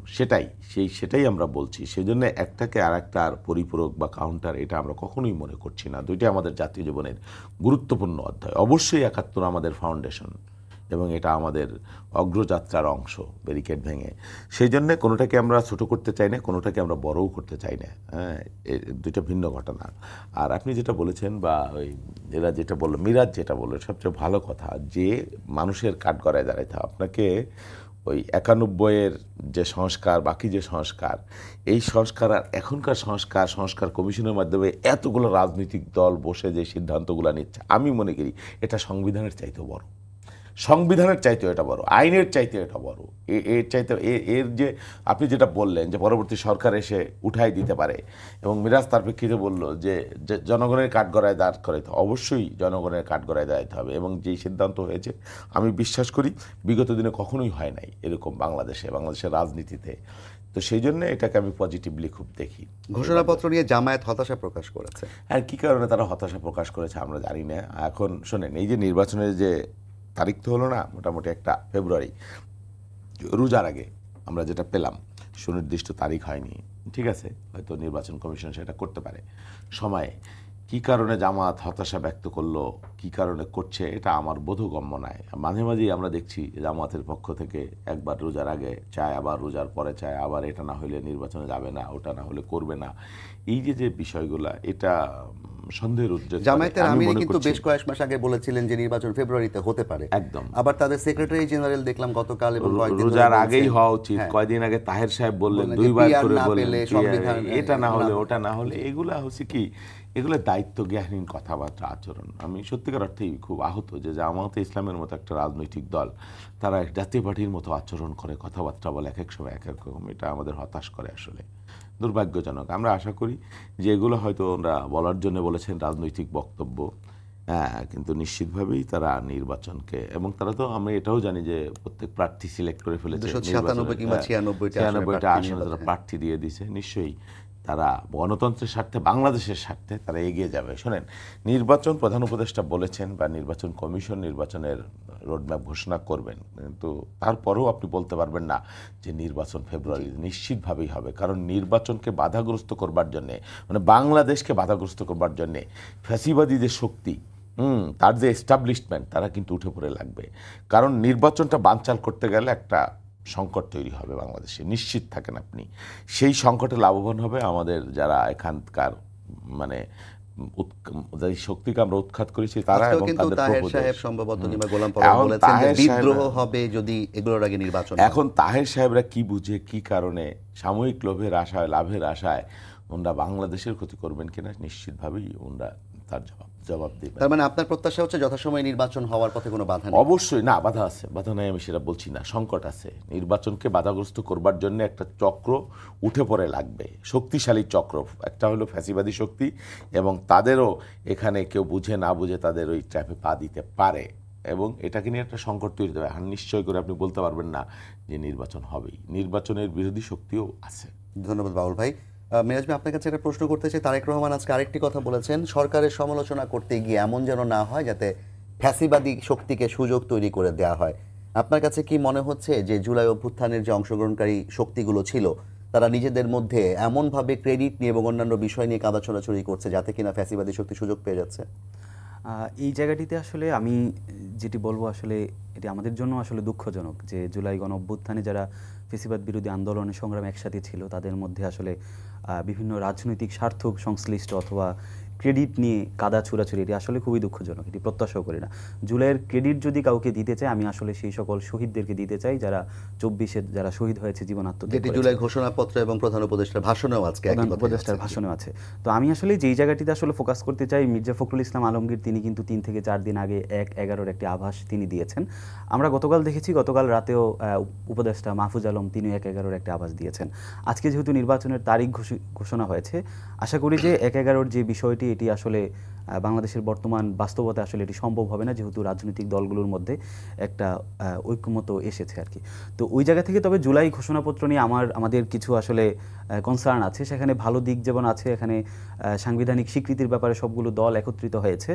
সেটাই আমরা বলছি। সেজন্য একটাকে আর একটার পরিপূরক বা কাউন্টার এটা আমরা কখনোই মনে করছি না। দুইটাই আমাদের জাতীয় জীবনের গুরুত্বপূর্ণ অধ্যায়। অবশ্যই 71 আমাদের ফাউন্ডেশন এবং এটা আমাদের অগ্রযাত্রার অংশ, ব্যারিকেড ভেঙে। সেই জন্যে কোনোটাকে আমরা ছোটো করতে চাই না, কোনোটাকে আমরা বড়ও করতে চাই না। হ্যাঁ, দুইটা ভিন্ন ঘটনা। আর আপনি যেটা বলেছেন বা ওই এরা যেটা বললো, মিরাজ যেটা বললো, সবচেয়ে ভালো কথা যে মানুষের কাঠগড়ায় দাঁড়াইতে হবে। আপনাকে ওই 91-এর যে সংস্কার, বাকি যে সংস্কার, এই সংস্কার আর এখনকার সংস্কার কমিশনের মাধ্যমে এতগুলো রাজনৈতিক দল বসে যে সিদ্ধান্তগুলো নিচ্ছে, আমি মনে করি এটা সংবিধানের চাইতেও বড়, সংবিধানের চাইতেও এটা বড়, আইনের চাইতে এটা বড়। এর চাইতে এর যে আপনি যেটা বললেন যে পরবর্তী সরকার এসে উঠাই দিতে পারে, এবং মিরাজ তার প্রেক্ষিতে বলল যে জনগণের কাঠগড়ায় দাঁড় করাইতে, অবশ্যই জনগণের কাঠগড়ায় দাঁড়াতে হবে। এবং যেই সিদ্ধান্ত হয়েছে আমি বিশ্বাস করি বিগত দিনে কখনোই হয় নাই এরকম বাংলাদেশের রাজনীতিতে। তো সেই জন্য এটাকে আমি পজিটিভলি খুব দেখি। ঘোষণাপত্র নিয়ে জামায়াত হতাশা প্রকাশ করেছে। আর কী কারণে তারা হতাশা প্রকাশ করেছে আমরা জানি না। এখন শোনেন, এই যে নির্বাচনের যে তারিখ তো হলো না, মোটামুটি একটা ফেব্রুয়ারি, রোজার আগে আমরা যেটা পেলাম সুনির্দিষ্ট তারিখ হয়নি, ঠিক আছে, হয়তো নির্বাচন কমিশন সেটা করতে পারে সময়ে। কী কারণে জামাত হতাশা ব্যক্ত করলো, কী কারণে করছে, এটা আমার বোধগম্য নয়। মাঝে মাঝেই আমরা দেখছি জামাতের পক্ষ থেকে একবার রোজার আগে চায়, আবার রোজার পরে চায়, আবার এটা না হলে নির্বাচনে যাবে না, ওটা না হলে করবে না। এই যে বিষয়গুলো, এটা সন্দেহের উদ্রেক করে। জামায়াতের আমি আমির মনে কিন্তু করছি বেশ কয়েক মাস আগে বলেছিলেন যে নির্বাচন ফেব্রুয়ারিতে হতে পারে। একদম আবার তাদের সেক্রেটারি জেনারেল দেখলাম গতকাল এবং কয়েকদিন ধরে রোজার বলছেন- আগেই হওয়া উচিত। হ্যাঁ। কয়েকদিন আগে তাহের সাহেব বললেন, বললেন যে দুইবার PR করে না বললেন পেলে PR সংবিধান এটা না হলে না- ওটা না হলে, এগুলা হচ্ছে কি, এগুলো দায়িত্ব জ্ঞানহীন কথাবার্তা, আচরণ। আমি সত্যিকার অর্থেই খুব আহত যে জামায়াতে ইসলামের মতো একটা রাজনৈতিক দল তারা এক জাতীয় পার্টির মতো আচরণ করে, কথাবার্তা বলে এক এক সময় এক এক রকম। এটা আমাদের হতাশ করে, আসলে দুর্ভাগ্যজনক। আমরা আশা করি যে এগুলো হয়তো ওরা বলার জন্য বলেছেন রাজনৈতিক বক্তব্য, হ্যাঁ, কিন্তু নিশ্চিতভাবেই তারা নির্বাচনকে, এবং তারা তো আমরা এটাও জানি যে প্রত্যেক প্রার্থী সিলেক্ট করে ফেলেছে, 297 কিংবা 96টা আসনে 96টা প্রার্থী আসনে তারা নির্বাচনে। প্রার্থী দিয়ে দিছে। নিশ্চয়ই তারা গণতন্ত্রের স্বার্থে, বাংলাদেশের স্বার্থে তারা এগিয়ে যাবে। শোনেন, নির্বাচন প্রধান উপদেষ্টা বলেছেন বা নির্বাচন কমিশন নির্বাচনের রোডম্যাপ ঘোষণা করবেন, কিন্তু তারপরেও আপনি বলতে পারবেন না যে নির্বাচন ফেব্রুয়ারি। নিশ্চিতভাবেই হবে, কারণ নির্বাচনকে বাধাগ্রস্ত করবার জন্যে, মানে বাংলাদেশকে বাধাগ্রস্ত করবার জন্যে ফ্যাসিবাদী যে শক্তি, তার যে এস্টাবলিশমেন্ট, তারা কিন্তু উঠে পড়ে লাগবে। কারণ নির্বাচনটা বানচাল করতে গেলে একটা সংকট তৈরি হবে বাংলাদেশে, নিশ্চিত থাকেন আপনি। সেই সংকটে লাভবান হবে আমাদের যারা এখানকার, মানে যে শক্তিকে আমরা উৎখাত করেছি তারা, আজকেও এবং কিন্তু তাদের তাহের প্রভুদেশ। সাহেব সম্ভবত কিংবা গোলাম পরব এখন বলেছেন যে তাহের বিদ্রোহ সাহেব- হবে যদি এগুলোর আগে নির্বাচন হয়। এখন তাহের সাহেবরা কি বুঝে, কি কারণে, সাময়িক লোভের আশায়, লাভের আশায় ওনারা বাংলাদেশের ক্ষতি করবেন কিনা, নিশ্চিতভাবেই ওনারা তার জবাব দেবেন। তার মানে আপনার প্রত্যাশা হচ্ছে যথাসময়ে নির্বাচন হওয়ার পথে কোনো বাধা নেই। অবশ্যই না, বাধা আছে, বাধা নাই আমি সেটা বলছি না, সংকট আছে। নির্বাচনকে বাধাগ্রস্ত করবার জন্য একটা চক্র উঠে পড়ে লাগবে, শক্তিশালী চক্র। একটা হলো ফ্যাসিবাদী শক্তি, এবং তাদেরও এখানে কেউ বুঝে না বুঝে তাদের ওই ট্র্যাপে পা দিতে পারে, এবং এটাকে নিয়ে একটা সংকট তৈরি হবে। আর নিশ্চয় করে আপনি বলতে পারবেন না যে নির্বাচন হবেই, নির্বাচনের বিরোধী শক্তিও আছে। ধন্যবাদ বাউল ভাই। মিরাজ ভাই, আপনার কাছে একটা প্রশ্ন করতে চাই। তারেক রহমান আজকে আরেকটি কথা বলেছেন, সরকারের সমালোচনা করতে গিয়ে এমন যেন না হয় যাতে ফ্যাসিবাদী শক্তিকে সুযোগ তৈরি করে দেওয়া হয়। আপনার কাছে কি মনে হচ্ছে যে জুলাই অভ্যুত্থানের যে অংশগ্রহণকারী শক্তিগুলো ছিল তারা নিজেদের মধ্যে এমনভাবে ক্রেডিট নিয়ে এবং অন্যান্য বিষয় নিয়ে কাদা ছোড়াছড়ি করছে যাতে কিনা ফ্যাসিবাদী শক্তি সুযোগ পেয়ে যাচ্ছে? এই জায়গাটিতে আসলে আমি যেটি বলবো, আসলে এটি আমাদের জন্য আসলে দুঃখজনক যে জুলাই গণ অভ্যুত্থানে যারা ফেসিবাদ বিরোধী আন্দোলনের সংগ্রামে একসাথে ছিল, তাদের মধ্যে আসলে বিভিন্ন রাজনৈতিক স্বার্থ সংশ্লিষ্ট অথবা ক্রেডিট নিয়ে কাদা ছুড়াছুড়ি, এটি আসলে খুবই দুঃখজনক। এটি প্রত্যাশাও করি না। জুলাইয়ের ক্রেডিট যদি কাউকে দিতে চাই, আমি আসলে সেই সকল শহীদদেরকে দিতে চাই যারা 24-এ যারা শহীদ হয়েছে, জীবন আত্মত্যাগ যেটি করেছে। জুলাই ঘোষণাপত্র এবং প্রধান উপদেষ্টার ভাষণেও আজকে একই প্রধান কথা উপদেষ্টার আছে। ভাষণে আছে। তো আমি আসলে যেই জায়গাটিতে আসলে ফোকাস করতে চাই, মির্জা ফখরুল ইসলাম আলমগীর তিনি কিন্তু 3 থেকে 4 দিন আগে 1/11-র একটি আভাস তিনি দিয়েছেন। আমরা গতকাল দেখেছি, গতকাল রাতেও উপদেষ্টা মাহফুজ আলম তিনি 1/11-র একটা আভাস দিয়েছেন। আজকে যেহেতু নির্বাচনের তারিখ ঘোষণা হয়েছে, আশা করি যে 1/11-র যে বিষয়টি, এটি আসলে বাংলাদেশের বর্তমান বাস্তবতা আসলে এটি সম্ভব হবে না, যেহেতু রাজনৈতিক দলগুলোর মধ্যে একটা ঐক্যমত এসেছে আর কি। তো ওই জায়গা থেকে তবে জুলাই ঘোষণাপত্র নিয়ে আমাদের কিছু আসলে কনসার্ন আছে। সেখানে ভালো দিক যেমন আছে, এখানে সাংবিধানিক স্বীকৃতির ব্যাপারে সবগুলো দল একত্রিত হয়েছে।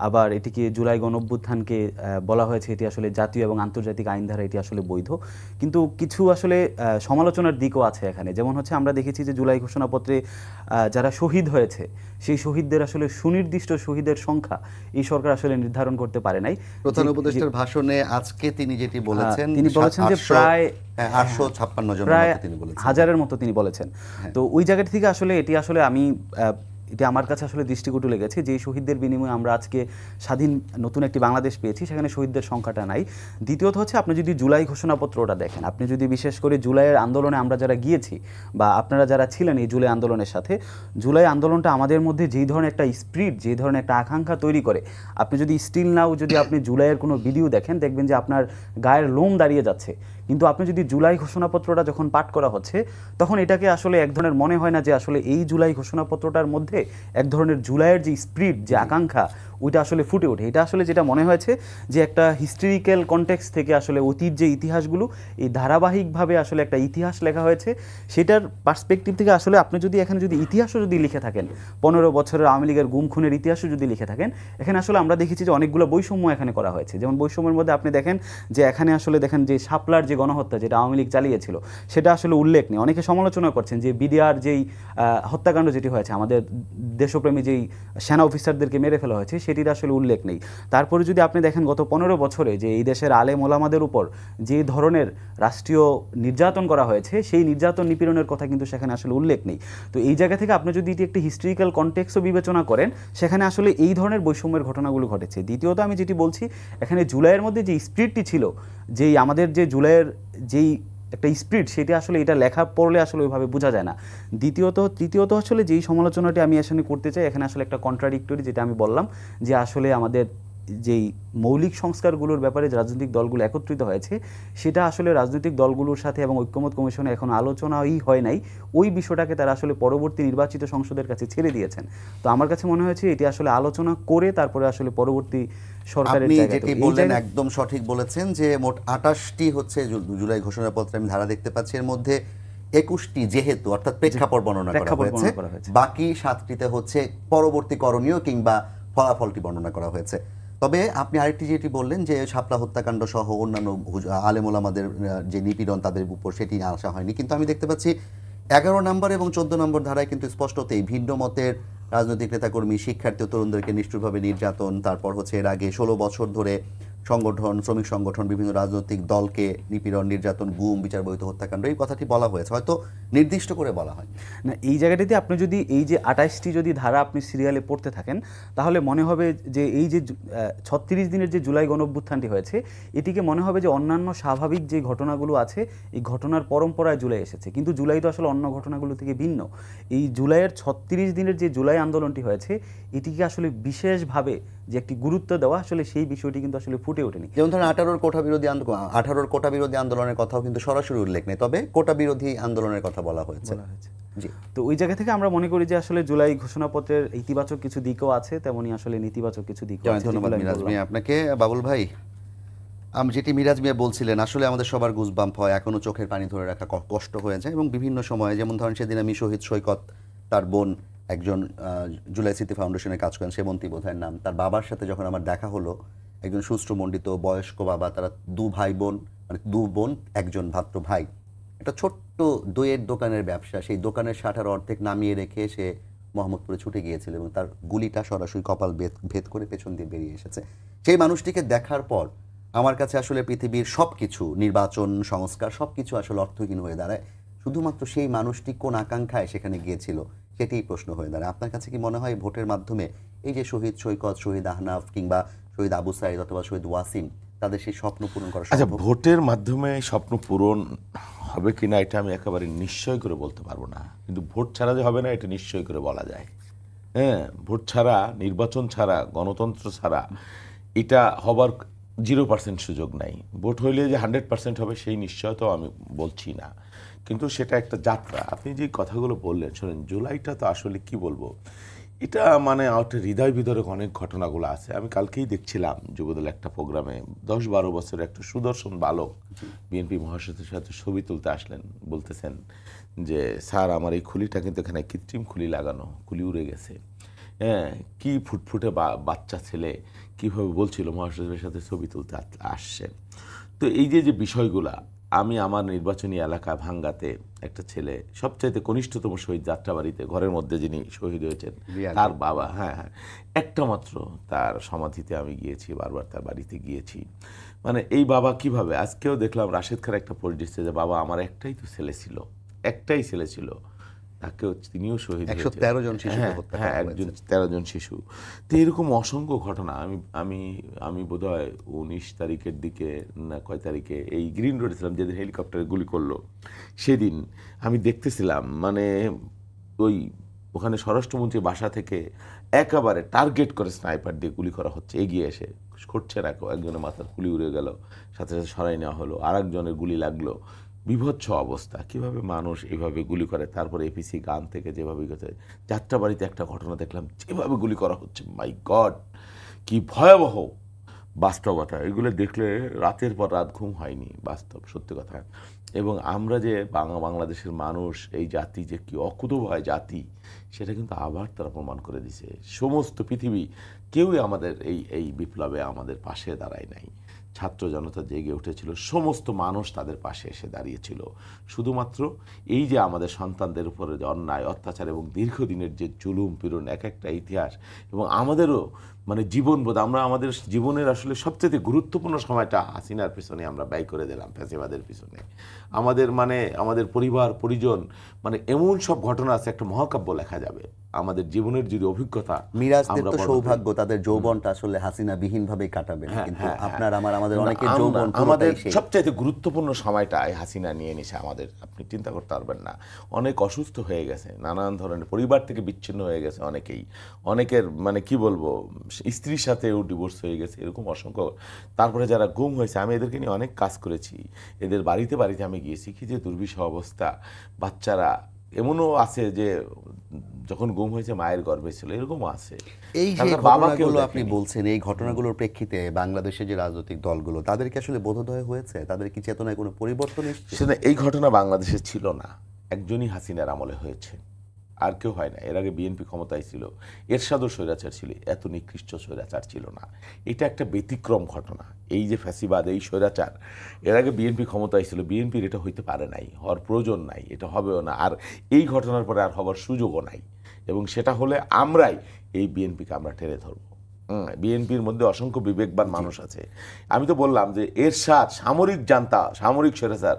আবার এটিকে জুলাই গণঅভ্যুত্থানকে বলা হয়েছে এটি আসলে জাতীয় এবং আন্তর্জাতিক আইন ধারা এটি আসলে বৈধ। কিন্তু কিছু আসলে সমালোচনার দিকও আছে এখানে। যেমন হচ্ছে, আমরা দেখেছি যে জুলাই ঘোষণাপত্রে যারা শহীদ হয়েছে সেই শহীদদের আসলে সুনির্দিষ্ট শহীদের সংখ্যা এই সরকার আসলে নির্ধারণ করতে পারে নাই। প্রধান উপদেষ্টার ভাষণে আজকে তিনি যেটি বলেছেন, তিনি বলেছেন যে প্রায় 856 জনের প্রায় মতো তিনি বলেছেন, হাজারের মতো তিনি বলেছেন। তো ওই জায়গাটা থেকে আসলে এটি আসলে আমি এটা আমার কাছে আসলে দৃষ্টিকটু লেগেছে যে শহীদদের বিনিময়ে আমরা আজকে স্বাধীন নতুন একটি বাংলাদেশ পেয়েছি, সেখানে শহীদদের সংখ্যাটা নাই। দ্বিতীয়ত হচ্ছে, আপনি যদি জুলাই ঘোষণাপত্রটা দেখেন, আপনি যদি বিশেষ করে জুলাইয়ের আন্দোলনে আমরা যারা গিয়েছি বা আপনারা যারা ছিলেন এই জুলাই আন্দোলনের সাথে, জুলাই আন্দোলনটা আমাদের মধ্যে যেই ধরনের একটা স্পিরিট, যেই ধরনের একটা আকাঙ্ক্ষা তৈরি করে, আপনি যদি স্টিল নাও যদি আপনি জুলাইয়ের কোনো ভিডিও দেখেন, দেখবেন যে আপনার গায়ের লোম দাঁড়িয়ে যাচ্ছে। কিন্তু আপনি যদি জুলাই ঘোষণাপত্রটা যখন পাঠ করা হচ্ছে, তখন এটাকে আসলে এক ধরনের মনে হয় না যে আসলে এই জুলাই ঘোষণাপত্রটার মধ্যে এক ধরনের জুলাইয়ের যে স্পিরিট, যে আকাঙ্ক্ষা, ওইটা আসলে ফুটে ওঠে। এটা আসলে যেটা মনে হয়েছে যে একটা হিস্টোরিক্যাল কনটেক্সট থেকে আসলে অতীত যে ইতিহাসগুলো, এই ধারাবাহিকভাবে আসলে একটা ইতিহাস লেখা হয়েছে, সেটার পার্সপেক্টিভ থেকে আসলে আপনি যদি এখানে যদি ইতিহাসও যদি লিখে থাকেন, 15 বছরের আওয়ামী লীগের গুম খুনের ইতিহাসও যদি লিখে থাকেন, এখানে আসলে আমরা দেখেছি যে অনেকগুলো বৈষম্য এখানে করা হয়েছে। যেমন বৈষম্যের মধ্যে আপনি দেখেন যে এখানে আসলে দেখেন যে শাপলার যে গণহত্যা যেটা আওয়ামী লীগ চালিয়েছিল, সেটা আসলে উল্লেখ নেই। অনেকে সমালোচনা করছেন যে বিডিআর যেই হত্যাকাণ্ড যেটি হয়েছে, আমাদের দেশপ্রেমী যেই সেনা অফিসারদেরকে মেরে ফেলা হয়েছে, সেটির আসলে উল্লেখ নেই। তারপরে যদি আপনি দেখেন গত 15 বছরে যে এই দেশের আলেম ওলামাদের উপর যে ধরনের রাষ্ট্রীয় নির্যাতন করা হয়েছে, সেই নির্যাতন নিপীড়নের কথা কিন্তু সেখানে আসলে উল্লেখ নেই। তো এই জায়গা থেকে আপনি যদি এটি একটি হিস্ট্রিক্যাল কনটেক্সটও বিবেচনা করেন, সেখানে আসলে এই ধরনের বৈষম্যের ঘটনাগুলো ঘটেছে। দ্বিতীয়ত আমি যেটি বলছি, এখানে জুলাইয়ের মধ্যে যে স্পিরিটটি ছিল, যেই আমাদের যে জুলাইয়ের যেই একটা স্পিরিট, সেটা আসলে এটা লেখা পড়লে আসলে ওইভাবে বোঝা যায় না। তৃতীয়ত আসলে যেই সমালোচনাটি আমি এখানে করতে চাই, এখানে আসলে একটা কন্ট্রাডিক্টরি, যেটা আমি বললাম যে আসলে আমাদের যেই মৌলিক সংস্কারগুলোর ব্যাপারে যে রাজনৈতিক দলগুলো একত্রিত হয়েছে, সেটা আসলে রাজনৈতিক দলগুলোর সাথে এবং ঐক্যমত কমিশনে এখন আলোচনাই হয় নাই। ওই বিষয়টাকে তারা আসলে পরবর্তী নির্বাচিত সংসদের কাছে ছেড়ে দিয়েছেন। তো আমার কাছে মনে হয়েছে এটি আসলে আলোচনা করে তারপরে আসলে পরবর্তী সরকারের আপনি জায়গায়, যেটি বললেন একদম সঠিক বলেছেন যে মোট 28টি হচ্ছে জুলাই ঘোষণাপত্রে আমি ধারা দেখতে পাচ্ছি, এর মধ্যে 21টি যেহেতু অর্থাৎ প্রেক্ষাপট বর্ণনা করা হয়েছে, বাকি 7টিতে হচ্ছে পরবর্তী করণীয় কিংবা ফলাফলটি বর্ণনা করা হয়েছে। তবে আপনি আরেকটি যেটি বললেন যে শাপলা হত্যাকাণ্ড সহ অন্যান্য আলেম ওলামাদের যে নিপীড়ন তাদের উপর, সেটি আসা হয়নি। কিন্তু আমি দেখতে পাচ্ছি 11 নম্বর এবং 14 নম্বর ধারায় কিন্তু স্পষ্টতেই ভিন্ন মতের রাজনৈতিক নেতাকর্মী, শিক্ষার্থী ও তরুণদেরকে নিষ্ঠুরভাবে নির্যাতন, তারপর হচ্ছে এর আগে 16 বছর ধরে সংগঠন, শ্রমিক সংগঠন, বিভিন্ন রাজনৈতিক দলকে নিপীড়ন, নির্যাতন, গুম, বিচার বহির্ভূত হত্যাকাণ্ড, এই কথাটি বলা হয়েছে, হয়তো নির্দিষ্ট করে বলা হয় না। এই জায়গাটিতে আপনি যদি এই যে 28টি যদি ধারা আপনি সিরিয়ালে পড়তে থাকেন, তাহলে মনে হবে যে এই যে 36 দিনের যে জুলাই গণঅভ্যুত্থানটি হয়েছে, এটিকে মনে হবে যে অন্যান্য স্বাভাবিক যে ঘটনাগুলো আছে, এই ঘটনার পরম্পরায় জুলাই এসেছে। কিন্তু জুলাই তো আসলে অন্য ঘটনাগুলো থেকে ভিন্ন। এই জুলাইয়ের 36 দিনের যে জুলাই আন্দোলনটি হয়েছে, এটিকে আসলে বিশেষভাবে যে একটি গুরুত্ব দেওয়া, আসলে সেই বিষয়টি কিন্তু আসলে ফুটে ওঠেনি। যেমন ধরেন 18 কোটা বিরোধী আন্দোলনের কথাও কিন্তু সরাসরি উল্লেখ নেই, তবে কোটা বিরোধী আন্দোলনের কথা বলা হয়েছে। জি, তো ওই জায়গা থেকে আমরা মনে করি যে আসলে জুলাই ঘোষণাপত্রের ইতিবাচক কিছু দিকও আছে, তেমনি আসলে নেতিবাচক কিছু দিকও আছে। ধন্যবাদ মিরাজ মিয়া আপনাকে। বাবুল ভাই, আমি যেটি মিরাজ মিয়া বলছিলেন, আসলে আমাদের সবার গুজবাম্প হয়, এখনো চোখের পানি ধরে রাখা কষ্ট হয়ে যায়, এবং বিভিন্ন সময়ে, যেমন ধরেন সেদিন আমি শহীদ সৈকত, তার বোন একজন জুলাই স্মৃতি ফাউন্ডেশনে কাজ করেন, সেবন্তী বোধহয়ের নাম, তার বাবার সাথে যখন আমার দেখা হলো, একজন সুষ্ঠুমণ্ডিত বয়স্ক বাবা, তারা দু বোন, একজন ভাত্র ভাই, একটা ছোট্ট দইয়ের দোকানের ব্যবসা, সেই দোকানের শাটার অর্ধেক নামিয়ে রেখে সে মোহাম্মদপুরে ছুটে গিয়েছিল এবং তার গুলিটা সরাসরি কপাল ভেদ করে পেছন দিয়ে বেরিয়ে এসেছে। সেই মানুষটিকে দেখার পর আমার কাছে আসলে পৃথিবীর সব কিছু, নির্বাচন, সংস্কার, সব কিছু আসলে অর্থহীন হয়ে দাঁড়ায়। শুধুমাত্র সেই মানুষটি কোন আকাঙ্ক্ষায় সেখানে গিয়েছিল, সেটাই প্রশ্ন হয়ে দাঁড়ায়। আপনার কাছে কি মনে হয় ভোটের মাধ্যমে এই যে শহীদ সৈকত, শহীদ আহনাফ কিংবা শহীদ আবু সাইদ অথবা শহীদ ওয়াসিম, তাদের সেই স্বপ্ন পূরণ করা আচ্ছা, সম্ভব? ভোটের মাধ্যমে স্বপ্ন পূরণ হবে কিনা এটা আমি একেবারে নিশ্চয় করে বলতে পারবো না, কিন্তু ভোট ছাড়া যে হবে না এটা নিশ্চয় করে বলা যায়। হ্যাঁ, ভোট ছাড়া, নির্বাচন ছাড়া, গণতন্ত্র ছাড়া এটা হবার 0% সুযোগ নাই। ভোট হইলে যে 100% হবে সেই নিশ্চয়তা আমি বলছি না, কিন্তু সেটা একটা যাত্রা। আপনি যে কথাগুলো বললেন, শোনেন, জুলাইটা তো আসলে কি বলবো, এটা মানে একটা হৃদয় বিদারক অনেক ঘটনাগুলো আছে। আমি কালকেই দেখছিলাম যুবদল একটা প্রোগ্রামে 10-12 বছরের একটা সুদর্শন বালক বিএনপি মহাসচিবের সাথে ছবি তুলতে আসলেন, বলতেছেন যে স্যার, আমার এই খুলিটা কিন্তু এখানে কৃত্রিম খুলি লাগানো, খুলি উড়ে গেছে। হ্যাঁ, কি ফুটফুটে বাচ্চা ছেলে কীভাবে বলছিল মহাসচিবের সাথে ছবি তুলতে আসছে। তো এই যে বিষয়গুলা, আমি আমার নির্বাচনী এলাকা ভাঙ্গাতে একটা ছেলে, সবচাইতে কনিষ্ঠতম শহীদ যাত্রাবাড়িতে, ঘরের মধ্যে যিনি শহীদ হয়েছেন তার বাবা, হ্যাঁ, একটা মাত্র তার সমাধিতে আমি গিয়েছি, বারবার তার বাড়িতে গিয়েছি। মানে এই বাবা কিভাবে, আজকেও দেখলাম রাশেদ খান একটা পোস্ট দিচ্ছে যে বাবা, আমার একটাই ছেলে ছিল, তাকেও, তিনিও শহীদ, 113 জন শিশু, হ্যাঁ, 13 জন শিশু। তো এরকম অসংখ্য ঘটনা। আমি বোধহয় 19 তারিখের দিকে না কয় তারিখে এই গ্রিন রোডে ছিলাম, যেদিন হেলিকপ্টারে গুলি করলো, সেদিন আমি দেখতেছিলাম মানে ওখানে স্বরাষ্ট্রমন্ত্রীর বাসা থেকে একেবারে টার্গেট করে স্নাইপার দিয়ে গুলি করা হচ্ছে, এগিয়ে এসে করছে না, একজনের মাথার গুলি উড়ে গেল, সাথে সাথে সরাই নেওয়া হলো, আর একজনের গুলি লাগলো। বিভৎস অবস্থা, কিভাবে মানুষ এইভাবে গুলি করে। তারপরে এপিসি গান থেকে যেভাবে গেছে, যাত্রাবাড়িতে একটা ঘটনা দেখলাম, যেভাবে গুলি করা হচ্ছে, মাই গড, কি ভয়াবহ বাস্তবতা। এগুলো দেখলে রাতের পর রাত ঘুম হয়নি, বাস্তব সত্যি কথা। এবং আমরা যে বাংলাদেশের মানুষ, এই জাতি যে কি অকুতোভয় জাতি, সেটা কিন্তু আবার তারা প্রমাণ করে দিছে। সমস্ত পৃথিবী কেউই আমাদের এই বিপ্লবে আমাদের পাশে দাঁড়ায় নাই। ছাত্র জনতা জেগে উঠেছিল, সমস্ত মানুষ তাদের পাশে এসে দাঁড়িয়েছিল। শুধুমাত্র এই যে আমাদের সন্তানদের উপরে যে অন্যায়, অত্যাচার এবং দীর্ঘদিনের যে জুলুম পীড়ন, এক একটা ইতিহাস, এবং আমাদেরও মানে জীবনবোধ, আমরা আমাদের জীবনের আসলে সবচেয়ে গুরুত্বপূর্ণ সময়টা হাসিনার পিছনে আমরা ব্যয় করে দিলাম, ফ্যাসিবাদের পিছনে। আমাদের পরিবার পরিজন, মানে এমন সব ঘটনা আছে, একটা মহাকাব্য লেখা যাবে আমাদের জীবনের যদি অভিজ্ঞতা। মিরাজদের আমরা তো বড় সৌভাগ্য তাদের যৌবনটা আসলে হাসিনা বিহীন ভাবে কাটাবেন, হ্যাঁ, কিন্তু হ্যাঁ, হ্যাঁ। আপনার আমাদের না, অনেকের আমরা- যৌবন আমাদের পুরোটাই সেই। সবচাইতে গুরুত্বপূর্ণ সময়টা এই হাসিনা নিয়ে নিছে আমাদের, আপনি চিন্তা করতে পারবেন না। অনেক অসুস্থ হয়ে গেছে, নানান ধরনের পরিবার থেকে বিচ্ছিন্ন হয়ে গেছে অনেকেই, অনেকের মানে কি বলবো স্ত্রীর সাথেও ডিভোর্স হয়ে গেছে, এরকম অসংখ্য। তারপরে যারা গুম হয়েছে, আমি এদেরকে নিয়ে অনেক কাজ করেছি, এদের বাড়িতে বাড়িতে আমি গিয়েছি, কি যে দুর্বিষহ অবস্থা। বাচ্চারা এমনও আছে যে যখন গুম হয়েছে মায়ের গর্ভে ছিল, এরকমও আছে। এই যে তাদের বাবাকেও ঘটনাগুলো আপনি দেখেনি। বলছেন, এই ঘটনাগুলোর প্রেক্ষিতে বাংলাদেশের যে রাজনৈতিক দলগুলো তাদেরকে আসলে বোধোদয় হয়েছে, তাদের কি চেতনায় কোনো পরিবর্তন এসেছে? সেটা এই ঘটনা বাংলাদেশে ছিল না, একজনই হাসিনার আমলে হয়েছে, আর কেউ হয় না। এর আগে বিএনপি ক্ষমতায় ছিল, এরশাদও স্বৈরাচার ছিল, এত নিকৃষ্ট স্বৈরাচার ছিল না। এটা একটা ব্যতিক্রম ঘটনা, এই যে ফ্যাসিবাদ, এই স্বৈরাচার। এর আগে বিএনপি ক্ষমতায় ছিল, বিএনপির এটা হইতে পারে নাই, হওয়ার প্রয়োজন নাই, এটা হবেও না, আর এই ঘটনার পরে আর হবার সুযোগও নাই। এবং সেটা হলে আমরাই এই বিএনপিকে আমরা টেনে ধরবো। বিএনপির মধ্যে অসংখ্য বিবেকবান মানুষ আছে। আমি তো বললাম যে এরশাদ সামরিক জান্তা, সামরিক স্বৈরাচার,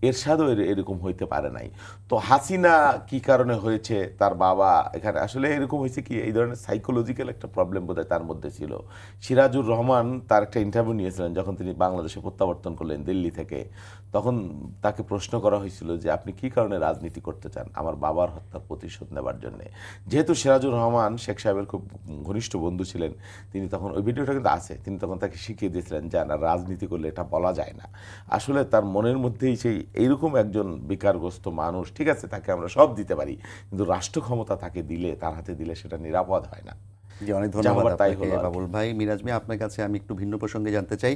এরশাদও এরকম হইতে পারে নাই। তো হাসিনা কি কারণে হয়েছে, তার বাবা এখানে আসলে এরকম হয়েছে কি, এই ধরনের সাইকোলজিক্যাল একটা প্রবলেম বোধহয় তার মধ্যে ছিল। সিরাজুর রহমান তার একটা ইন্টারভিউ নিয়েছিলেন যখন তিনি বাংলাদেশে প্রত্যাবর্তন করলেন দিল্লি থেকে, তখন তাকে প্রশ্ন করা হয়েছিল যে আপনি কি কারণে রাজনীতি করতে চান? আমার বাবার হত্যার প্রতিশোধ নেবার জন্যে। যেহেতু সিরাজুর রহমান শেখ সাহেবের খুব ঘনিষ্ঠ বন্ধু ছিলেন, তিনি তখন, ওই ভিডিওটা কিন্তু আছে, তিনি তখন তাকে শিখিয়ে দিয়েছিলেন যে না, রাজনীতি করলে এটা বলা যায় না। আসলে তার মনের মধ্যেই সেই এইরকম একজন বিকারগ্রস্ত মানুষ, ঠিক আছে তাকে আমরা সব দিতে পারি, কিন্তু রাষ্ট্র ক্ষমতা তাকে দিলে, তার হাতে দিলে সেটা নিরাপদ হয় না। জি, অনেক ধন্যবাদ হবার তাই আপনাকে হলো আর কি। বাবুল ভাই। মিরাজ ভাই, আপনার কাছে আমি একটু ভিন্ন প্রসঙ্গে জানতে চাই।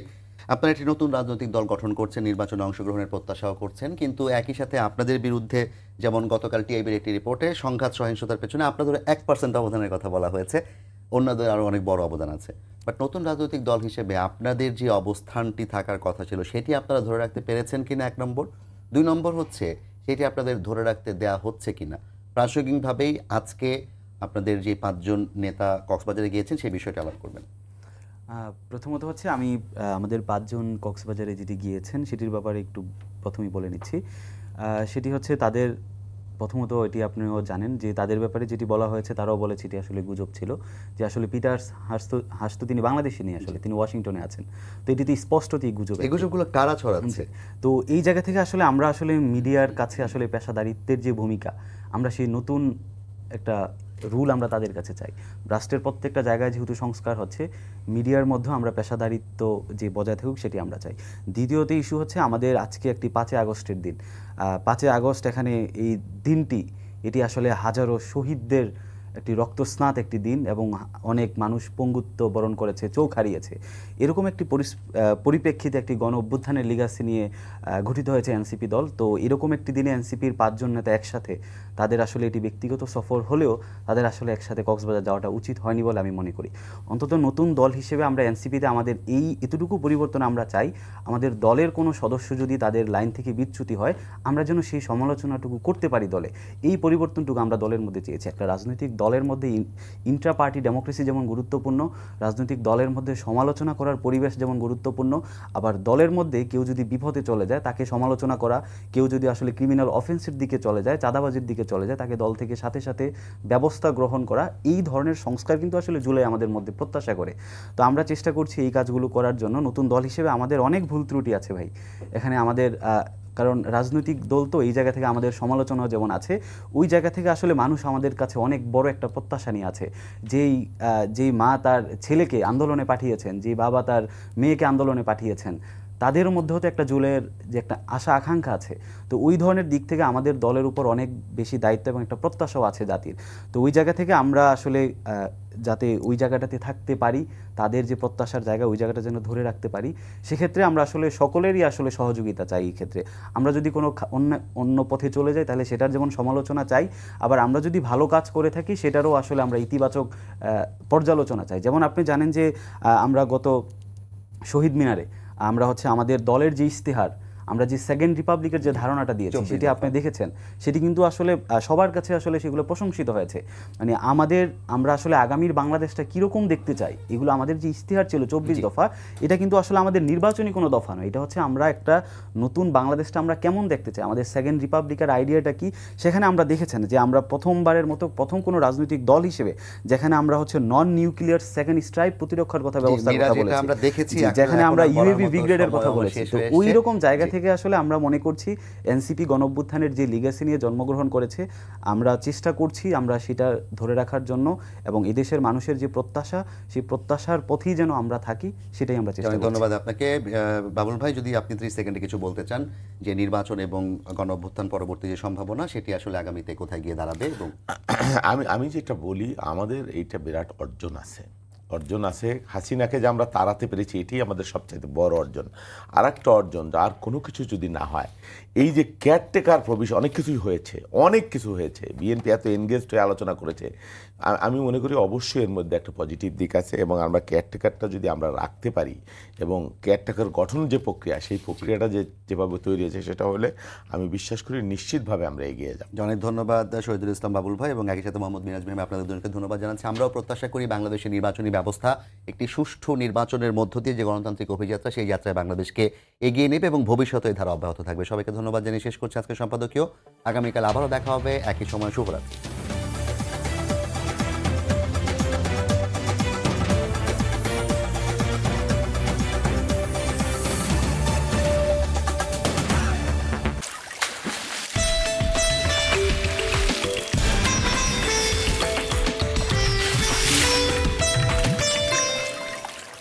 আপনারা একটি নতুন রাজনৈতিক দল গঠন করছেন, নির্বাচনে অংশগ্রহণের প্রত্যাশাও করছেন, কিন্তু একই সাথে আপনাদের বিরুদ্ধে, যেমন গতকাল টিআইবির একটি রিপোর্টে সংঘাত সহিংসতার পেছনে আপনাদের 1% অবদানের কথা বলা হয়েছে, অন্যদের আরও অনেক বড় অবদান আছে। বাট নতুন রাজনৈতিক দল হিসেবে আপনাদের যে অবস্থানটি থাকার কথা ছিল সেটি আপনারা ধরে রাখতে পেরেছেন কিনা, 1 নম্বর। 2 নম্বর হচ্ছে সেটি আপনাদের ধরে রাখতে দেয়া হচ্ছে কিনা। প্রাসঙ্গিকভাবেই আজকে আপনাদের যে 5 জন নেতা কক্সবাজারে গিয়েছেন সেই বিষয়টা আলাপ করবেন। প্রথমত হচ্ছে আমি আমাদের 5 জন কক্সবাজারে যেটি গিয়েছেন সেটির ব্যাপারে একটু প্রথমেই বলে নিচ্ছি। সেটি হচ্ছে তাদের, প্রথমত এটি আপনিও জানেন যে তাদের ব্যাপারে যেটি বলা হয়েছে তারাও বলেছে এটি আসলে গুজব ছিল, যে আসলে পিটার্স হাস তো তিনি বাংলাদেশে নেই, আসলে তিনি ওয়াশিংটনে আছেন। তো এটিতে স্পষ্টতই গুজব। এই গুজবগুলো কারা ছড়াচ্ছে? তো এই জায়গা থেকে আসলে আমরা আসলে মিডিয়ার কাছে আসলে পেশাদারিত্বের যে ভূমিকা, আমরা সেই নতুন একটা রুল আমরা তাদের কাছে চাই। রাষ্ট্রের প্রত্যেকটা জায়গায় যেহেতু সংস্কার হচ্ছে, মিডিয়ার মধ্যে আমরা পেশাদারিত্ব যে বজায় থাকুক সেটি আমরা চাই। দ্বিতীয়ত ইস্যু হচ্ছে আমাদের আজকে একটি 5 আগস্টের দিন। 5 আগস্ট এখানে এই দিনটি, এটি আসলে হাজারো শহীদদের একটি রক্তস্নাত একটি দিন, এবং অনেক মানুষ পঙ্গুত্ব বরণ করেছে, চোখ হারিয়েছে। এরকম একটি পরিপ্রেক্ষিতে একটি গণ অভ্যুত্থানের লিগাসি নিয়ে গঠিত হয়েছে এনসিপি দল। তো এরকম একটি দিনে এনসিপির 5 জন নেতা একসাথে, তাদের আসলে এটি ব্যক্তিগত সফর হলেও তাদের আসলে একসাথে কক্সবাজার যাওয়াটা উচিত হয়নি বলে আমি মনে করি। অন্তত নতুন দল হিসেবে আমরা এনসিপিতে আমাদের এতটুকু পরিবর্তন আমরা চাই, আমাদের দলের কোনো সদস্য যদি তাদের লাইন থেকে বিচ্যুতি হয়, আমরা যেন সেই সমালোচনাটুকু করতে পারি দলে। এই পরিবর্তনটুকু আমরা দলের মধ্যে চেয়েছি। একটা রাজনৈতিক দলের মধ্যে ইন্ট্রা পার্টি ডেমোক্রেসি যেমন গুরুত্বপূর্ণ, রাজনৈতিক দলের মধ্যে সমালোচনা করার পরিবেশ যেমন গুরুত্বপূর্ণ, আবার দলের মধ্যে কেউ যদি বিপদে চলে যায় তাকে সমালোচনা করা, কেউ যদি আসলে ক্রিমিনাল অফেন্সের দিকে চলে যায়, চাঁদাবাজির দিকে চলে যায়, তাকে দল থেকে সাথে সাথে ব্যবস্থা গ্রহণ করা, এই ধরনের সংস্কার কিন্তু আসলে জুলাই আমাদের মধ্যে প্রত্যাশা করে। তো আমরা চেষ্টা করছি এই কাজগুলো করার জন্য। নতুন দল হিসেবে আমাদের অনেক ভুল ত্রুটি আছে ভাই এখানে আমাদের, কারণ রাজনৈতিক দল তো এই জায়গা থেকে আমাদের সমালোচনাও যেমন আছে, ওই জায়গা থেকে আসলে মানুষ আমাদের কাছে অনেক বড় একটা প্রত্যাশা নিয়ে আছে। যেই মা তার ছেলেকে আন্দোলনে পাঠিয়েছেন, যেই বাবা তার মেয়েকে আন্দোলনে পাঠিয়েছেন, তাদের মধ্যেও তো একটা জুলের যে একটা আশা আকাঙ্ক্ষা আছে। তো ওই ধরনের দিক থেকে আমাদের দলের উপর অনেক বেশি দায়িত্ব এবং একটা প্রত্যাশাও আছে জাতির। তো ওই জায়গা থেকে আমরা আসলে যাতে ওই জায়গাটাতে থাকতে পারি, তাদের যে প্রত্যাশার জায়গা ওই জায়গাটা যেন ধরে রাখতে পারি, সেক্ষেত্রে আমরা আসলে সকলেরই আসলে সহযোগিতা চাই। এই ক্ষেত্রে আমরা যদি কোনো অন্য পথে চলে যাই তাহলে সেটার যেমন সমালোচনা চাই, আবার আমরা যদি ভালো কাজ করে থাকি সেটারও আসলে আমরা ইতিবাচক পর্যালোচনা চাই। যেমন আপনি জানেন যে আমরা গত শহীদ মিনারে আমরা হচ্ছে আমাদের দলের যে ইশতেহার আমরা যে সেকেন্ড রিপাবলিকের যে ধারণাটা দিয়েছি 24 সেটি আপনি দেখেছেন, সেটি কিন্তু আসলে সবার কাছে আসলে সেগুলো প্রশংসিত হয়েছে। মানে আমরা আসলে আগামীর বাংলাদেশটা কীরকম দেখতে চাই, এগুলো আমাদের যে ইশতেহার ছিল 24 দফা, এটা কিন্তু আসলে আমাদের নির্বাচনী কোনো দফা নয়, এটা হচ্ছে আমরা একটা নতুন বাংলাদেশটা আমরা কেমন দেখতে চাই, আমাদের সেকেন্ড রিপাবলিকের আইডিয়াটা কি। সেখানে আমরা দেখেছেন যে আমরা প্রথমবারের মতো প্রথম কোনো রাজনৈতিক দল হিসেবে যেখানে আমরা হচ্ছে নন নিউক্লিয়ার সেকেন্ড স্ট্রাইক প্রতিরক্ষার কথা ব্যবস্থার কথা বলেছি, আমরা দেখেছি, যেখানে আমরা এখন আর ইউএভি বলার মতো ব্রিগেডের কথা সময় বলেছি। শেষ তো হয়ে ওই এসেছে। রকম জায়গা থেকে আসলে আমরা মনে করছি এনসিপি গণঅভ্যুত্থানের যে লিগ্যাসি নিয়ে জন্মগ্রহণ করেছে, আমরা চেষ্টা করছি আমরা সেটা ধরে রাখার জন্য, এবং এদেশের মানুষের যে প্রত্যাশা, সেই প্রত্যাশার পথেই যেন আমরা থাকি, সেটাই আমরা চেষ্টা অনেক করছি। ধন্যবাদ আপনাকে। বাবুল ভাই, যদি আপনি 30 সেকেন্ডে কিছু বলতে চান যে নির্বাচন এবং গণঅভ্যুত্থান পরবর্তী যে সম্ভাবনা, সেটি আসলে আগামীতে কোথায় গিয়ে দাঁড়াবে। এবং আমি যেটা বলি, আমাদের এইটা বিরাট অর্জন আছে। হাসিনাকে যে আমরা তাড়াতে পেরেছি, এটাই আমাদের সবচেয়ে বড় অর্জন। আর একটা অর্জন, আর কোনো কিছু যদি না হয়, এই যে কেয়ারটেকার প্রভিশন, অনেক কিছু হয়েছে, বিএনপি এত এনগেজড হয়ে আলোচনা করেছে। আমি মনে করি অবশ্যই এর মধ্যে একটা পজিটিভ দিক আছে, এবং আমরা কেয়ারটেকারটা যদি আমরা রাখতে পারি, এবং কেয়ারটেকার গঠন যে প্রক্রিয়া, সেই প্রক্রিয়াটা যেভাবে তৈরি হয়েছে, সেটা হলে আমি বিশ্বাস করি নিশ্চিতভাবে আমরা এগিয়ে যাব। অনেক ধন্যবাদ শহীদুল ইসলাম বাবুল ভাই, এবং একই সাথে মোহাম্মদ মিরাজ ভাই, আপনাদের দুজনকে ধন্যবাদ জানাচ্ছি। আমরাও প্রত্যাশা করি বাংলাদেশের নির্বাচনী ব্যবস্থা একটি সুষ্ঠু নির্বাচনের মধ্য দিয়ে যে গণতান্ত্রিক অভিযাত্রা, সেই যাত্রায় বাংলাদেশকে এগিয়ে নেবে এবং ভবিষ্যতে এই ধারা অব্যাহত থাকবে। সবাইকে ধন্যবাদ জানিয়ে শেষ করছি আজকের সম্পাদকীয়। আগামীকাল আবারও দেখা হবে একই সময়। শুভরাত্রি।